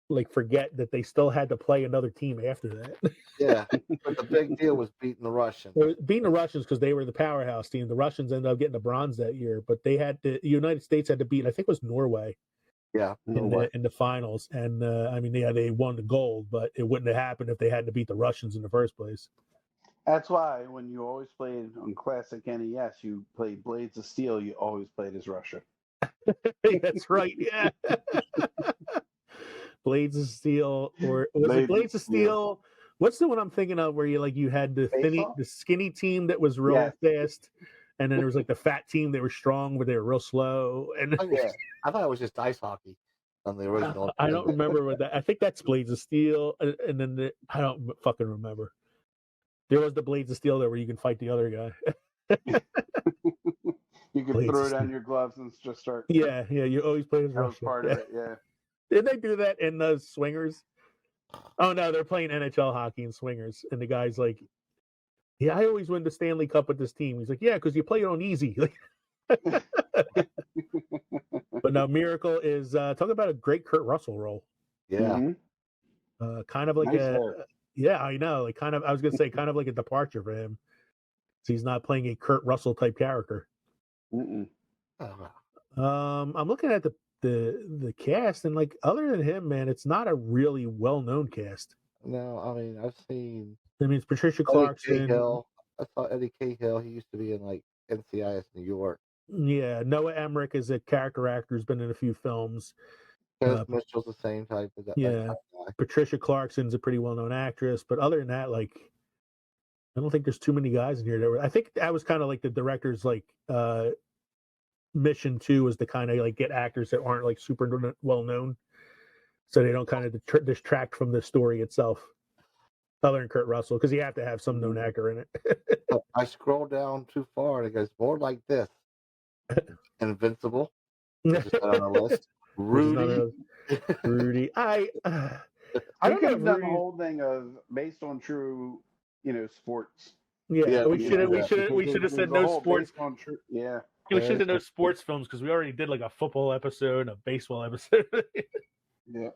like, forget that they still had to play another team after that. Yeah, but the big deal was beating the Russians. Beating the Russians because they were the powerhouse team. The Russians ended up getting the bronze that year, but the United States had to beat, I think it was Norway. Yeah, in the finals, and I mean, yeah, they won the gold, but it wouldn't have happened if they hadn't beat the Russians in the first place. That's why when you always played on classic NES, you played Blades of Steel. You always played as Russia. That's right. Yeah. Blades of Steel, or was it Blades of Steel? What's the one I'm thinking of where you had the skinny team that was real fast, and then there was like the fat team that were strong but they were real slow. And I thought it was just ice hockey on the original. I don't remember what that. I think that's Blades of Steel, and then I don't fucking remember. There was the Blades of Steel there where you can fight the other guy. You can throw down your gloves and just start. Yeah, you always play as Russia. That was part of it, yeah. Didn't they do that in the Swingers? Oh no, they're playing NHL hockey in Swingers, and the guy's like, "Yeah, I always win the Stanley Cup with this team." He's like, "Yeah, because you play it on easy." But no, Miracle is talk about a great Kurt Russell role. Yeah, kind of like yeah, I know, like kind of. I was gonna say kind of like a departure for him. So he's not playing a Kurt Russell type character. Mm-mm. I'm looking at the cast, and like other than him, man, it's not a really well known cast. No, I mean I've seen. I mean, it's Patricia Clarkson. I saw Eddie Cahill. He used to be in like NCIS New York. Yeah, Noah Emmerich is a character actor who's been in a few films. Mitchell's the same type of that. Yeah, Patricia Clarkson's a pretty well known actress, but other than that, like, I don't think there's too many guys in here that were. I think that was kind of like the director's like mission too, was to kind of like get actors that aren't like super well known, so they don't kind of distract from the story itself. Other than Kurt Russell, because you have to have some known actor in it. I scroll down too far and it goes more like this. Invincible. Just on the list. Rudy. I don't could have know. done the whole thing of based on true, sports. Yeah, we should have said no sports. Yeah. We should have no sports films because we already did like a football episode, a baseball episode. Yeah.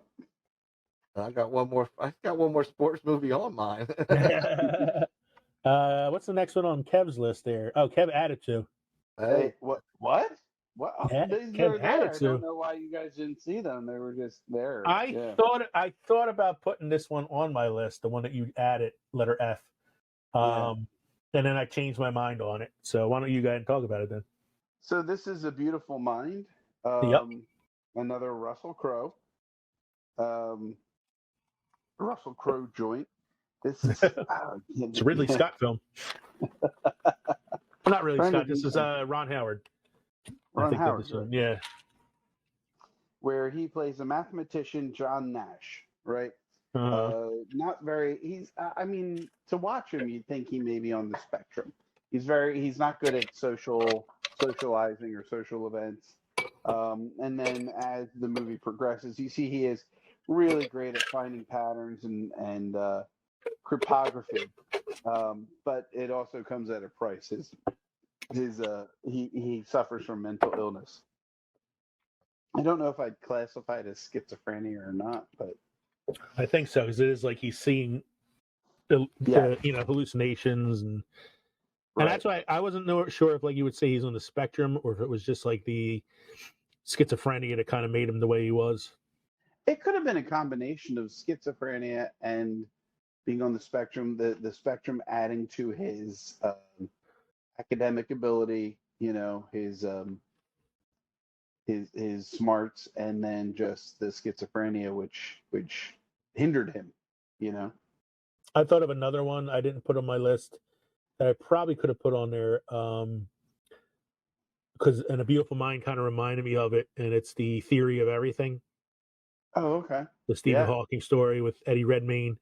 I got one more sports movie on mine. What's the next one on Kev's list there? Oh, Kev added to. Hey, what? Yeah, Kev added to. I don't know why you guys didn't see them. They were just there. I thought about putting this one on my list, the one that you added, letter F. and then I changed my mind on it. So why don't you go ahead and talk about it then? So this is A Beautiful Mind. Yep. Another Russell Crowe. Russell Crowe joint. This is It's a Ridley Scott film. Well, not really Scott. This is Ron Howard. Ron Howard, this one. Yeah. Where he plays a mathematician, John Nash, right? Not very. He's. I mean, to watch him, you'd think he may be on the spectrum. He's not good at socializing or social events. And then as the movie progresses, you see he is really great at finding patterns and cryptography. But it also comes at a price. He suffers from mental illness. I don't know if I'd classify it as schizophrenia or not, but I think so, because it is like he's seeing hallucinations and that's why I wasn't sure if like you would say he's on the spectrum or if it was just like the schizophrenia that kind of made him the way he was. It could have been a combination of schizophrenia and being on the spectrum, the spectrum adding to his academic ability, his smarts, and then just the schizophrenia which hindered him, I thought of another one I didn't put on my list that I probably could have put on there because A Beautiful Mind kind of reminded me of it, and it's The Theory of Everything. Oh, okay. The Stephen Hawking story with Eddie Redmayne.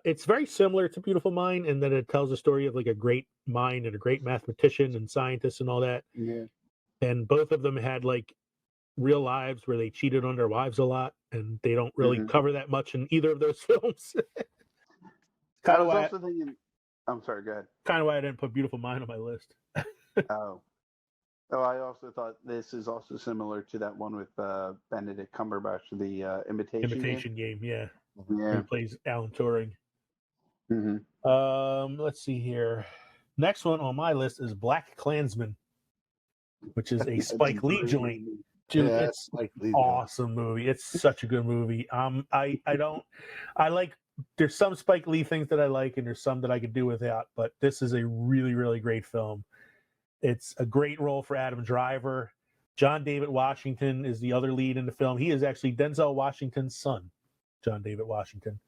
It's very similar to Beautiful Mind in that it tells a story of like a great mind and a great mathematician and scientist and all that. Yeah. And both of them had like real lives where they cheated on their wives a lot, and they don't really cover that much in either of those films. I was also thinking. I'm sorry. Go ahead. Kind of why I didn't put Beautiful Mind on my list. Oh, I also thought this is also similar to that one with Benedict Cumberbatch, the Imitation Game. Yeah. Yeah. He plays Alan Turing. Mm-hmm. Let's see here. Next one on my list is Black Klansman, which is a Spike Lee joint. Dude, it's an awesome movie. It's such a good movie. There's some Spike Lee things that I like, and there's some that I could do without, but this is a really, really great film. It's a great role for Adam Driver. John David Washington is the other lead in the film. He is actually Denzel Washington's son, John David Washington.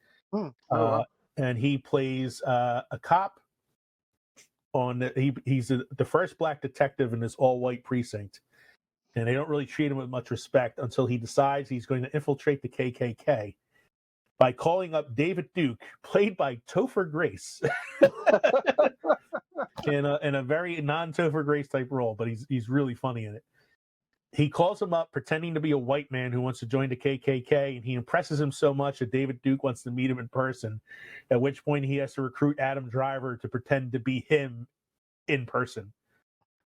And he plays a cop he's the first black detective in this all-white precinct. And they don't really treat him with much respect until he decides he's going to infiltrate the KKK by calling up David Duke, played by Topher Grace, in a very non-Topher Grace type role, but he's really funny in it. He calls him up pretending to be a white man who wants to join the KKK, and he impresses him so much that David Duke wants to meet him in person, at which point he has to recruit Adam Driver to pretend to be him in person.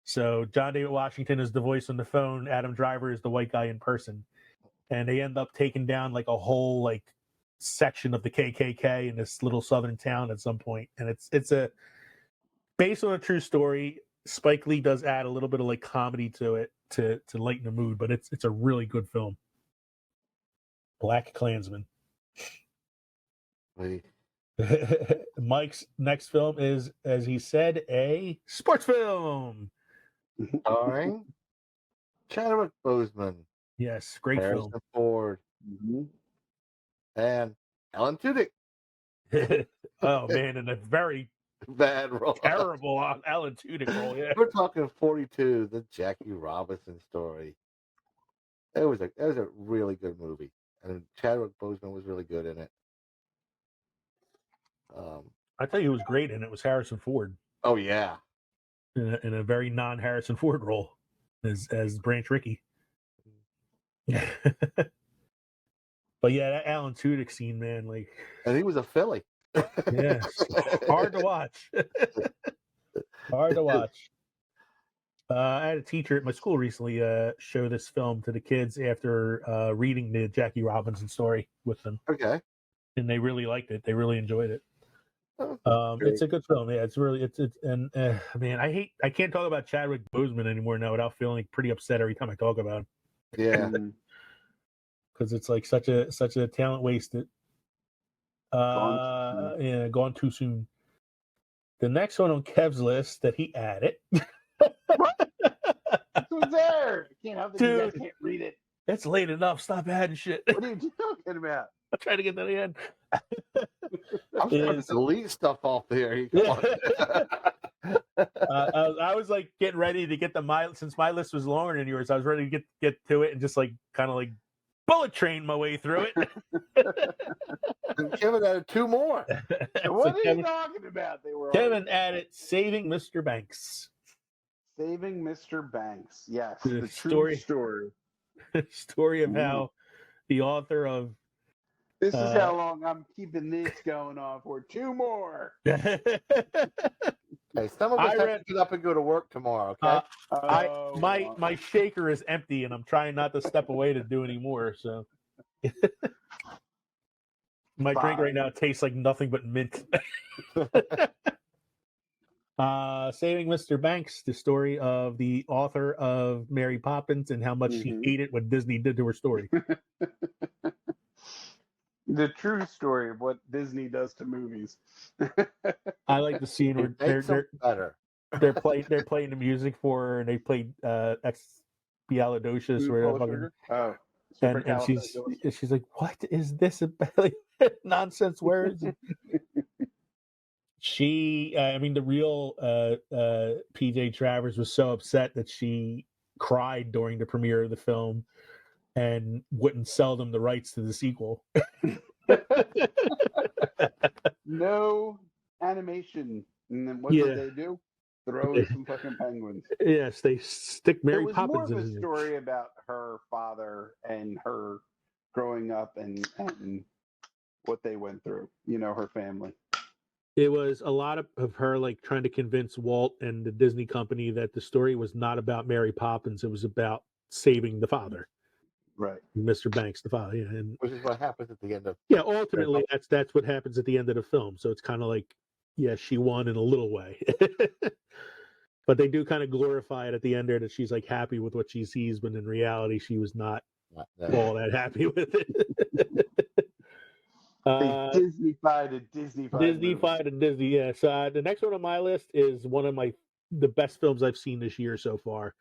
So John David Washington is the voice on the phone. Adam Driver is the white guy in person. And they end up taking down like a whole like section of the KKK in this little southern town at some point. And it's based on a true story. Spike Lee does add a little bit of like comedy to it to lighten the mood, but it's a really good film. Black Klansman. Mike's next film is, as he said, a sports film. Starring Chadwick Boseman. Yes, great Harrison film. Ford. And Alan Tudyk. Oh man, in a very bad role. Terrible Alan Tudyk role. Yeah. We're talking 42, the Jackie Robinson story. It was a really good movie, and Chadwick Boseman was really good in it. I tell you, who was great in it was Harrison Ford. Oh yeah, in a very non-Harrison Ford role as Branch Rickey. But yeah, that Alan Tudyk scene, man, like, and he was a Philly. Yeah, hard to watch. Hard to watch. I had a teacher at my school recently show this film to the kids after reading the Jackie Robinson story with them. Okay. And they really liked it. They really enjoyed it. Oh, it's a good film. Yeah, it's really and man, I can't talk about Chadwick Boseman anymore now without feeling pretty upset every time I talk about him. Yeah. Because it's like such a talent wasted. Gone too soon. The next one on Kev's list that he added. What? This was there. I can't help it. You guys Dude. can't read it. It's late enough. Stop adding shit. What are you talking about? I'm trying to get to the end. I'm trying to delete stuff off here. Come on. I was like getting ready to get since my list was longer than yours. I was ready to get to it and just like kind of like bullet train my way through it. And Kevin added 2 more. What are you talking about? Kevin added Saving Mr. Banks. Saving Mr. Banks. Yes, The the true story. Story of how the author of This is how long I'm keeping this going on for. 2 more. Hey, some of us have to get up and go to work tomorrow, okay? My shaker is empty, and I'm trying not to step away to do any more. So, my drink right now tastes like nothing but mint. Saving Mr. Banks, the story of the author of Mary Poppins and how much she hated what Disney did to her story. The true story of what Disney does to movies. I like the scene where they're playing the music for her, and they played Expialidocious or and she's like, what is this about? Like, nonsense words. The real PJ Travers was so upset that she cried during the premiere of the film and wouldn't sell them the rights to the sequel. No animation. And then what did they do? Throw in some fucking penguins. Yes, they stick Mary Poppins in. It was more of a story about her father and her growing up and what they went through, her family. It was a lot of her like trying to convince Walt and the Disney company that the story was not about Mary Poppins. It was about saving the father. Right. Mr. Banks, the father. Yeah. And, which is what happens at the end of... Yeah, ultimately, that's what happens at the end of the film. So it's kind of like, yeah, she won in a little way. But they do kind of glorify it at the end there that she's like happy with what she sees, but in reality, she was not all that happy with it. Disney-fied a Disney, yeah. So the next one on my list is one of the best films I've seen this year so far.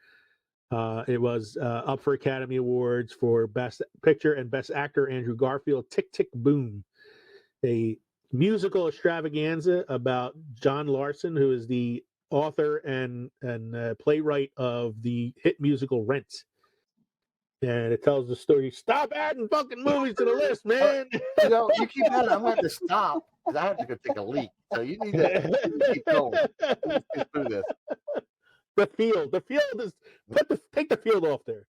It was up for Academy Awards for Best Picture and Best Actor, Andrew Garfield, Tick, Tick, Boom, a musical extravaganza about John Larson, who is the author and playwright of the hit musical Rent. And it tells the story. Stop adding fucking movies to the list, man. You keep adding. I'm going to have to stop because I have to go take a leak. So you need to keep going. Let's get through this. The field is take the field off there.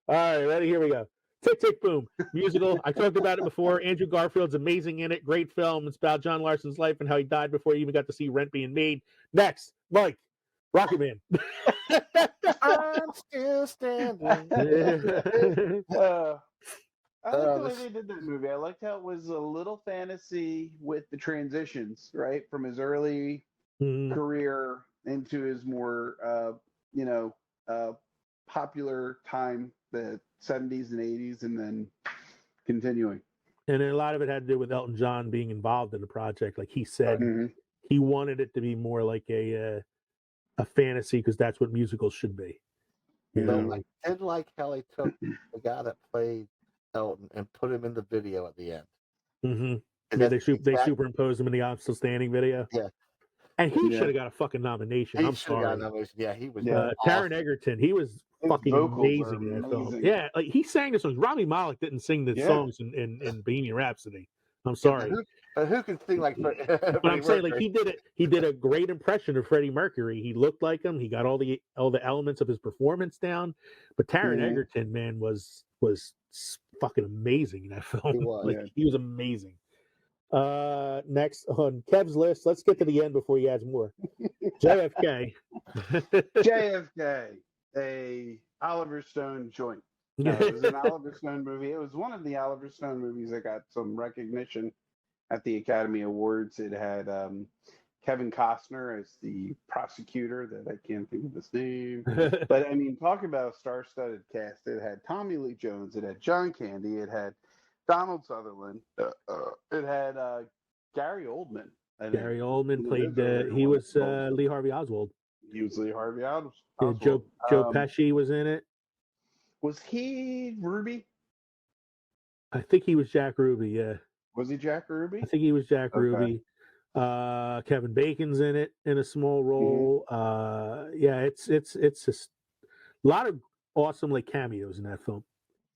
All right, ready? Here we go. Tick, Tick, Boom. Musical. I talked about it before. Andrew Garfield's amazing in it. Great film. It's about John Larson's life and how he died before he even got to see Rent being made. Next, Mike, Rocket Man. I'm still standing. I like the way they did that movie. I liked how it was a little fantasy with the transitions, right? From his early career into his more, popular time, the 70s and 80s, and then continuing. And a lot of it had to do with Elton John being involved in the project. Like he said, he wanted it to be more like a fantasy because that's what musicals should be. I did like how they took the guy that played Elton and put him in the video at the end. Yeah, they superimposed him in the I'm Still Standing video. Yeah. And he should have got a fucking nomination. I'm sorry. Yeah, he was. Taron Egerton, he was fucking amazing in that film. Yeah, like he sang the songs. Rami Malek didn't sing the songs in Bohemian Rhapsody. I'm sorry. But who can sing like? But I'm saying, like, he did a great impression of Freddie Mercury. He looked like him. He got all the elements of his performance down. But Taron Egerton, man, was fucking amazing in that film. He was amazing. Next on Kev's list, let's get to the end before he adds more. JFK. JFK, a Oliver Stone joint. It was an Oliver Stone movie. It was one of the Oliver Stone movies that got some recognition at the Academy Awards. It had Kevin Costner as the prosecutor that I can't think of his name. But I mean, talk about a star-studded cast. It had Tommy Lee Jones. It had John Candy. It had Donald Sutherland. It had Gary Oldman. Gary Oldman played. He One. was Lee Harvey Oswald. He was Lee Harvey Oswald. Yeah, Joe Pesci was in it. Was he Ruby? I think he was Jack Ruby. Yeah. Was he Jack Ruby? I think he was Jack Ruby. Kevin Bacon's in it in a small role. Yeah, it's just a lot of awesome like cameos in that film.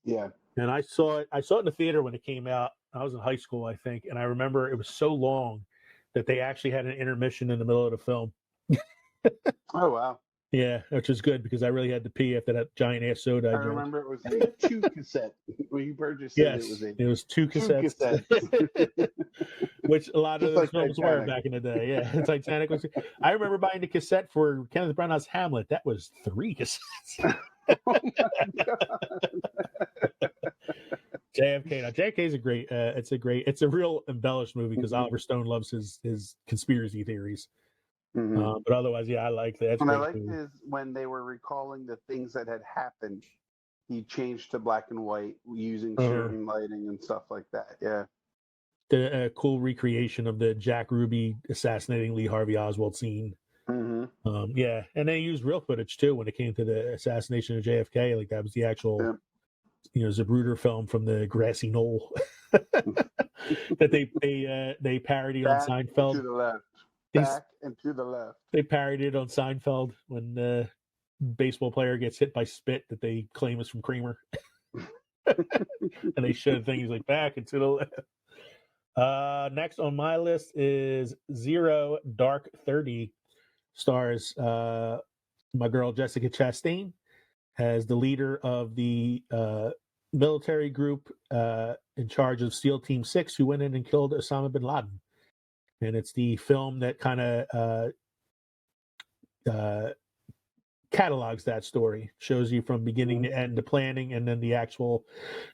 Yeah. And I saw it in the theater when it came out. I was in high school, I think, and I remember it was so long that they actually had an intermission in the middle of the film. Oh wow. Yeah, which was good because I really had to pee after that giant ass soda. I remember it was a 2 cassette. When you purchased it, it was 2 cassettes. Which a lot of those films were back in the day. Yeah, Titanic was. I remember buying the cassette for Kenneth Branagh's Hamlet. That was 3 cassettes. Oh my God. JFK. Now JFK is a great. It's a real embellished movie because Oliver Stone loves his conspiracy theories. But otherwise, yeah, I like that. What I liked is when they were recalling the things that had happened, he changed to black and white using certain lighting and stuff like that. Yeah. The cool recreation of the Jack Ruby assassinating Lee Harvey Oswald scene. Yeah, and they used real footage too when it came to the assassination of JFK. Like that was the actual, Zapruder film from the grassy knoll that they parodied on Seinfeld. To the left. Back and to the left. They parodied on Seinfeld when the baseball player gets hit by spit that they claim is from Kramer. And they showed things like back and to the left. Next on my list is Zero Dark 30. Stars my girl Jessica Chastain as the leader of the military group in charge of SEAL Team 6 who went in and killed Osama bin Laden. And it's the film that kind of catalogs that story, shows you from beginning to end the planning and then the actual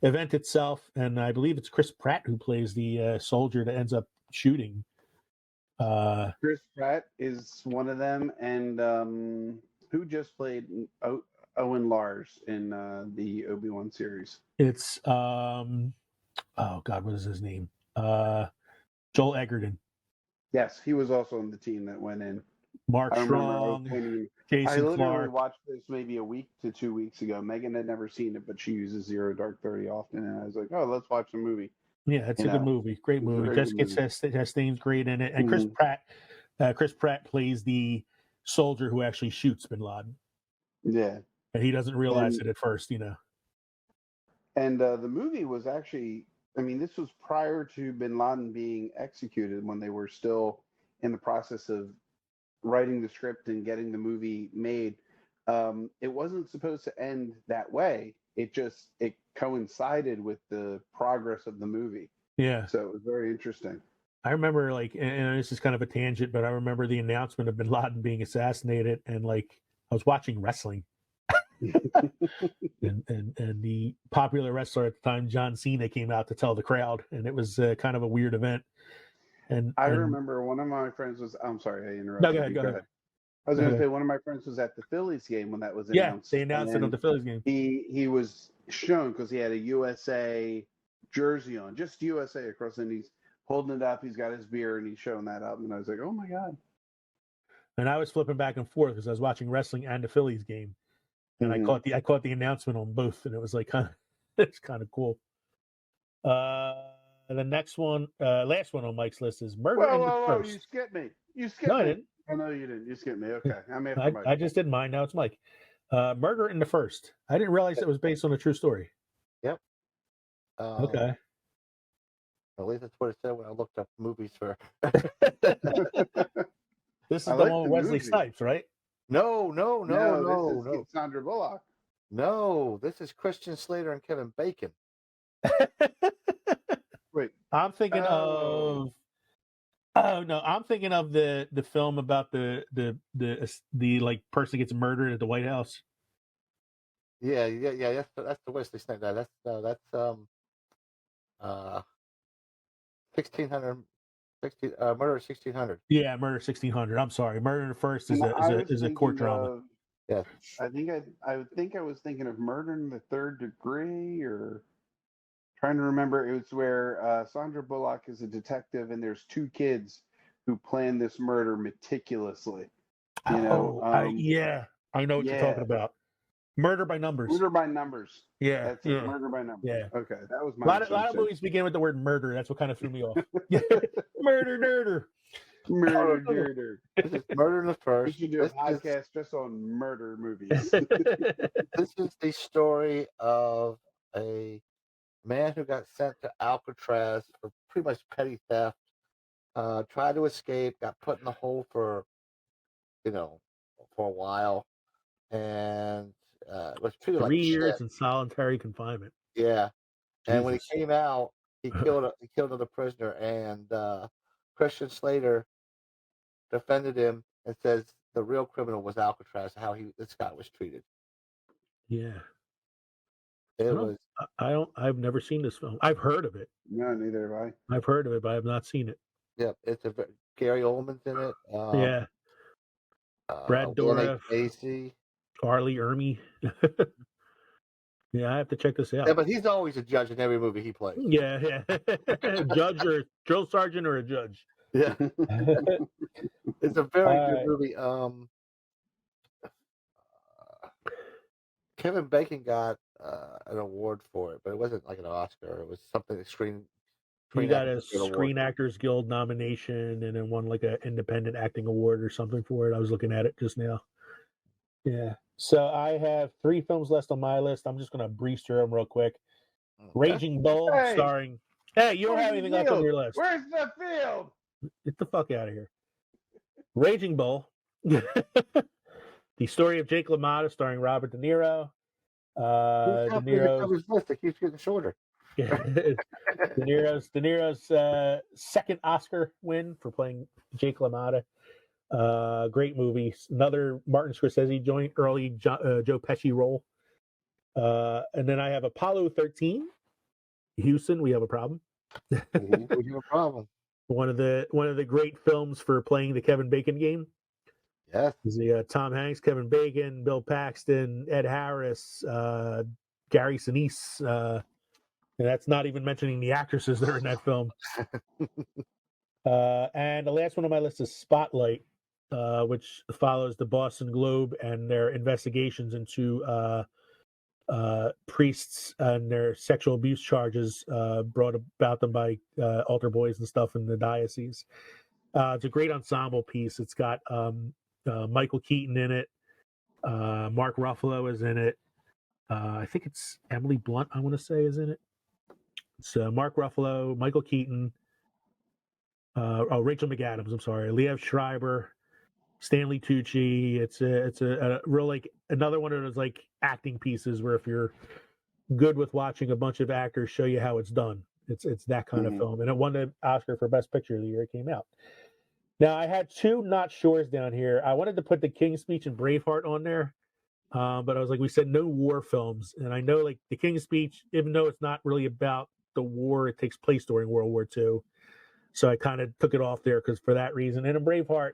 event itself. And I believe it's Chris Pratt who plays the soldier that ends up shooting. Chris Pratt is one of them, and who just played Owen Lars in the Obi-Wan series? It's oh God, what is his name? Joel Edgerton. Yes, he was also on the team that went in. Mark Strong, Jason I literally Clarke. watched this maybe a week to 2 weeks ago. Megan had never seen it, but she uses Zero Dark 30 often, and I was like, "Oh, let's watch the movie." Yeah, it's a good movie. Great movie. Jessica Chastain's great in it, and Chris Pratt plays the soldier who actually shoots bin Laden. Yeah, and he doesn't realize it at first, And the movie was actually. I mean, this was prior to bin Laden being executed when they were still in the process of writing the script and getting the movie made. It wasn't supposed to end that way. It coincided with the progress of the movie. Yeah. So it was very interesting. I remember and this is kind of a tangent, but I remember the announcement of bin Laden being assassinated and I was watching wrestling. and the popular wrestler at the time, John Cena, came out to tell the crowd, and it was kind of a weird event. And I remember one of my friends was. I'm sorry, I interrupted. No, go ahead. I was going to say one of my friends was at the Phillies game when that was announced. Yeah, they announced it on the Phillies game. He was shown because he had a USA jersey on, just USA across, and he's holding it up. He's got his beer and he's showing that up, and I was like, oh my God. And I was flipping back and forth because I was watching wrestling and the Phillies game. And I caught the announcement on both, and it was it's kind of cool. And the next one, last one on Mike's list is Murder in the First. You skipped me. No, I didn't. Oh, no, you didn't. You skipped me. Okay, I'm after Mike. I just did mine. Now it's Mike. Murder in the First. I didn't realize it was based on a true story. Yep. Okay. At least that's what it said when I looked up movies for. This is the one with Wesley Snipes, right? No. This is Sandra Bullock. No, this is Christian Slater and Kevin Bacon. Wait, I'm thinking of. Oh no, I'm thinking of the film about the person gets murdered at the White House. Yeah. That's the Wesley Snipes. That's 1600 Murder at 1600. Yeah, Murder 1600. I'm sorry, Murder in the First is No, I was a court thinking drama. of. Yes. I think I was thinking of Murder in the Third Degree, or trying to remember. It was where Sandra Bullock is a detective, and there's two kids who plan this murder meticulously. You know, Yeah, I know what you're talking yeah, about. Murder by Numbers. Murder by Numbers. Yeah, That's it. Murder by Numbers. Yeah. Okay, that was A my lot assumption. of movies begin with the word murder. That's what kind of threw me off. Murder. Murder. This is Murder in the We First. should do a podcast just on murder movies. This is the story of a man who got sent to Alcatraz for pretty much petty theft. Tried to escape, got put in the hole for a while, and was treated 3 like years shit. in solitary confinement. Yeah, and when he Jesus. came out, he killed another prisoner, and Christian Slater defended him and says the real criminal was Alcatraz, how this guy was treated. Yeah. It I've never seen this film. I've heard of it. No, neither have I. I've heard of it, but I have not seen it. Yeah, Gary Oldman's in it. Yeah. Brad Dourif, Macy. Arlie Ermy. Yeah, I have to check this out. Yeah, but he's always a judge in every movie he plays. Yeah. Judge or drill sergeant or a judge. Yeah. It's a very good movie. Kevin Bacon got an award for it, but it wasn't like an Oscar. It was something He got a Screen Actors Guild nomination and then won like an independent acting award or something for it. I was looking at it just now. Yeah. So I have 3 films left on my list. I'm just going to breeze through them real quick. Raging Bull, starring... Hey, you don't have anything left on your list. Where's the field? Get the fuck out of here. Raging Bull. The Story of Jake LaMotta, starring Robert De Niro. De Niro's list. It keeps getting shorter. De Niro's second Oscar win for playing Jake LaMotta. Great movie. Another Martin Scorsese joint, early Joe Pesci role. And then I have Apollo 13. Houston, we have a problem. We have a problem. One of the great films for playing the Kevin Bacon game. Yes. The Tom Hanks, Kevin Bacon, Bill Paxton, Ed Harris, Gary Sinise, and that's not even mentioning the actresses that are in that film. And the last one on my list is Spotlight, which follows the Boston Globe and their investigations into priests and their sexual abuse charges brought about them by altar boys and stuff in the diocese. It's a great ensemble piece. It's got Michael Keaton in it. Mark Ruffalo is in it. I think it's Emily Blunt, I want to say, is in it. So Mark Ruffalo, Michael Keaton, Rachel McAdams, I'm sorry, Liev Schreiber, Stanley Tucci. It's a real, like, another one of those like acting pieces where if you're good with watching a bunch of actors show you how it's done, it's that kind of film. And it won the Oscar for Best Picture the year it came out. Now, I had 2 not sures down here. I wanted to put The King's Speech and Braveheart on there, but I was like, we said no war films. And I know, like, The King's Speech, even though it's not really about the war, it takes place during World War II. So I kind of took it off there because for that reason. And in Braveheart,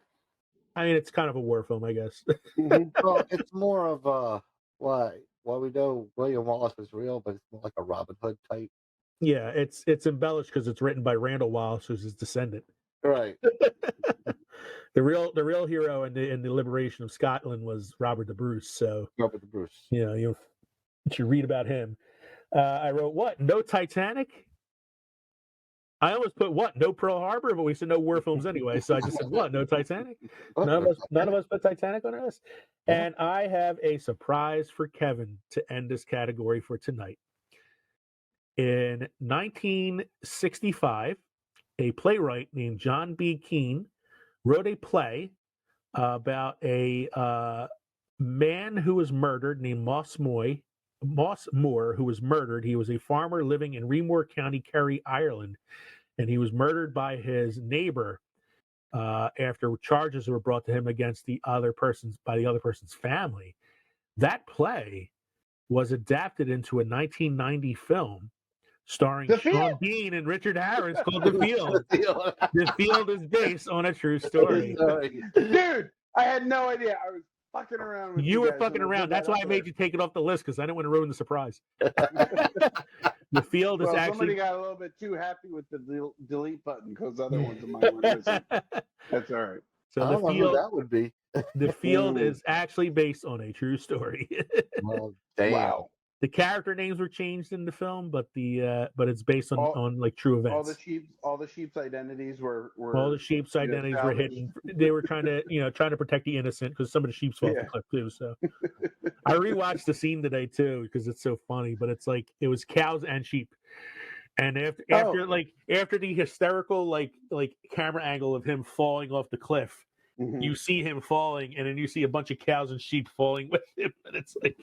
I mean, it's kind of a war film, I guess. Well, it's more of well, we know William Wallace was real, but it's more like a Robin Hood type. Yeah, it's embellished because it's written by Randall Wallace, who's his descendant. Right. The real hero in the liberation of Scotland was Robert the Bruce. So Robert the Bruce. You know, you should read about him. I wrote what? No Titanic. I almost put what? No Pearl Harbor, but we said no war films anyway. So I just said what? No Titanic. None of us put Titanic on our list. And I have a surprise for Kevin to end this category for tonight. In 1965, a playwright named John B. Keane wrote a play about a man who was murdered named Moss Moore, who was murdered. He was a farmer living in Remore County, Kerry, Ireland, and he was murdered by his neighbor after charges were brought to him against the other person's family. That play was adapted into a 1990 film starring The Sean Field. Bean and Richard Harris, called The Field. The Field is based on a true story. Dude, I had no idea. I was fucking around with You were guys fucking when I around. put That's that why up I made there. you take it off the list, because I didn't want to ruin the surprise. The Field is Well, actually. somebody got a little bit too happy with the delete button because other ones of mine were missing. That's all right. So I don't know who that would be. The Field is actually based on a true story. Well, damn. Wow. The character names were changed in the film, but it's based on like true events. All the sheep's identities were All the sheep's identities were hidden. They were trying to protect the innocent, because some of the sheep's fell off the cliff too. So I rewatched the scene today too, because it's so funny. But it's like it was cows and sheep, and after the hysterical like camera angle of him falling off the cliff, you see him falling, and then you see a bunch of cows and sheep falling with him, and it's like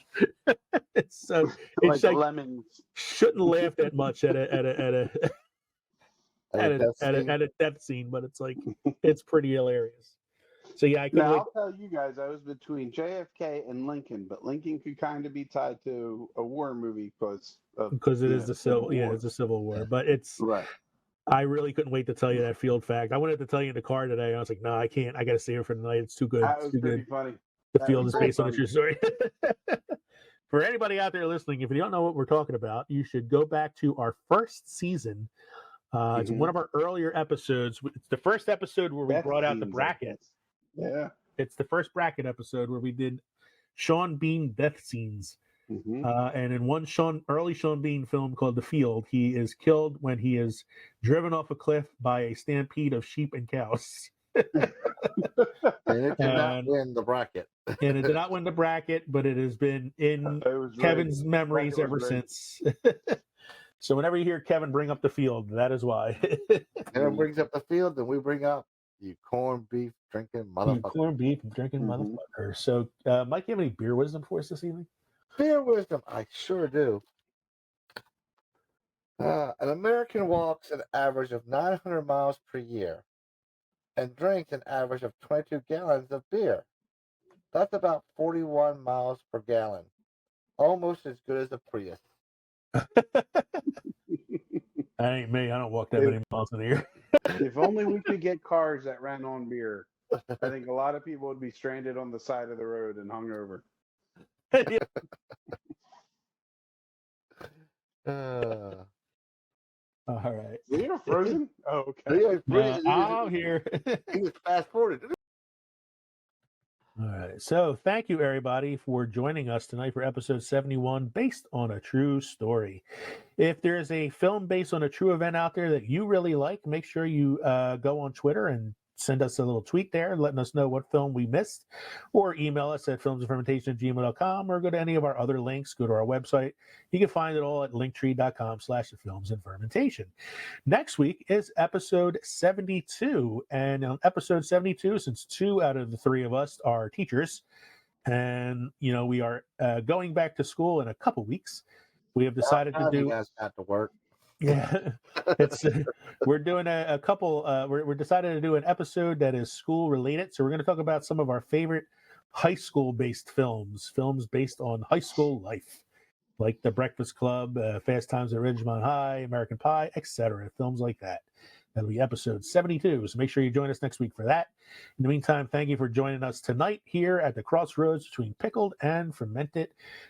it's like lemons. Shouldn't laugh that much at a death scene, but it's like it's pretty hilarious. So yeah, I'll tell you guys, I was between JFK and Lincoln, but Lincoln could kind of be tied to a war movie because it is the Civil War. Yeah, it's a Civil War, but it's right. I really couldn't wait to tell you that Field fact. I wanted to tell you in the car today. And I was like, no, I can't. I got to save it for tonight. It's too good. That It's was too pretty good. funny. The Field is based on a true story. For anybody out there listening, if you don't know what we're talking about, you should go back to our first season. It's one of our earlier episodes. It's the first episode where we brought out the bracket. Yeah. It's the first bracket episode where we did Sean Bean death scenes. And in one early Sean Bean film called The Field, he is killed when he is driven off a cliff by a stampede of sheep and cows. And it did not win the bracket. And it did not win the bracket, but it has been in Kevin's memories ever since. So whenever you hear Kevin bring up The Field, that is why. Kevin brings up The Field, then we bring up you corned beef drinking motherfucker. Corned beef drinking motherfucker. So, Mike, you have any beer wisdom for us this evening? Beer wisdom, I sure do. An American walks an average of 900 miles per year and drinks an average of 22 gallons of beer. That's about 41 miles per gallon. Almost as good as a Prius. That ain't me. I don't walk that many miles in a year. If only we could get cars that ran on beer. I think a lot of people would be stranded on the side of the road and hungover. All right. You're frozen? Oh, okay. I'm here. He was fast forwarded. All right. So thank you, everybody, for joining us tonight for episode 71, based on a true story. If there's a film based on a true event out there that you really like, make sure you go on Twitter and send us a little tweet there letting us know what film we missed, or email us at filmsandfermentation@gmail.com, or go to any of our other links. Go to our website. You can find it all at linktree.com/filmsandfermentation. Next week is episode 72. And on episode 72, since 2 out of the 3 of us are teachers, and we are going back to school in a couple weeks, we have decided to do. You guys have to work. Yeah, we're doing a couple. We're decided to do an episode that is school related. So we're going to talk about some of our favorite high school based films based on high school life, like The Breakfast Club, Fast Times at Ridgemont High, American Pie, etc. Films like that. That'll be episode 72. So make sure you join us next week for that. In the meantime, thank you for joining us tonight here at the crossroads between pickled and fermented.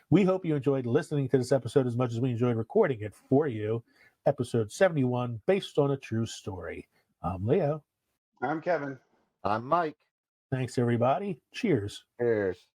We hope you enjoyed listening to this episode as much as we enjoyed recording it for you. Episode 71, based on a true story. I'm Leo. I'm Kevin. I'm Mike. Thanks, everybody. Cheers. Cheers.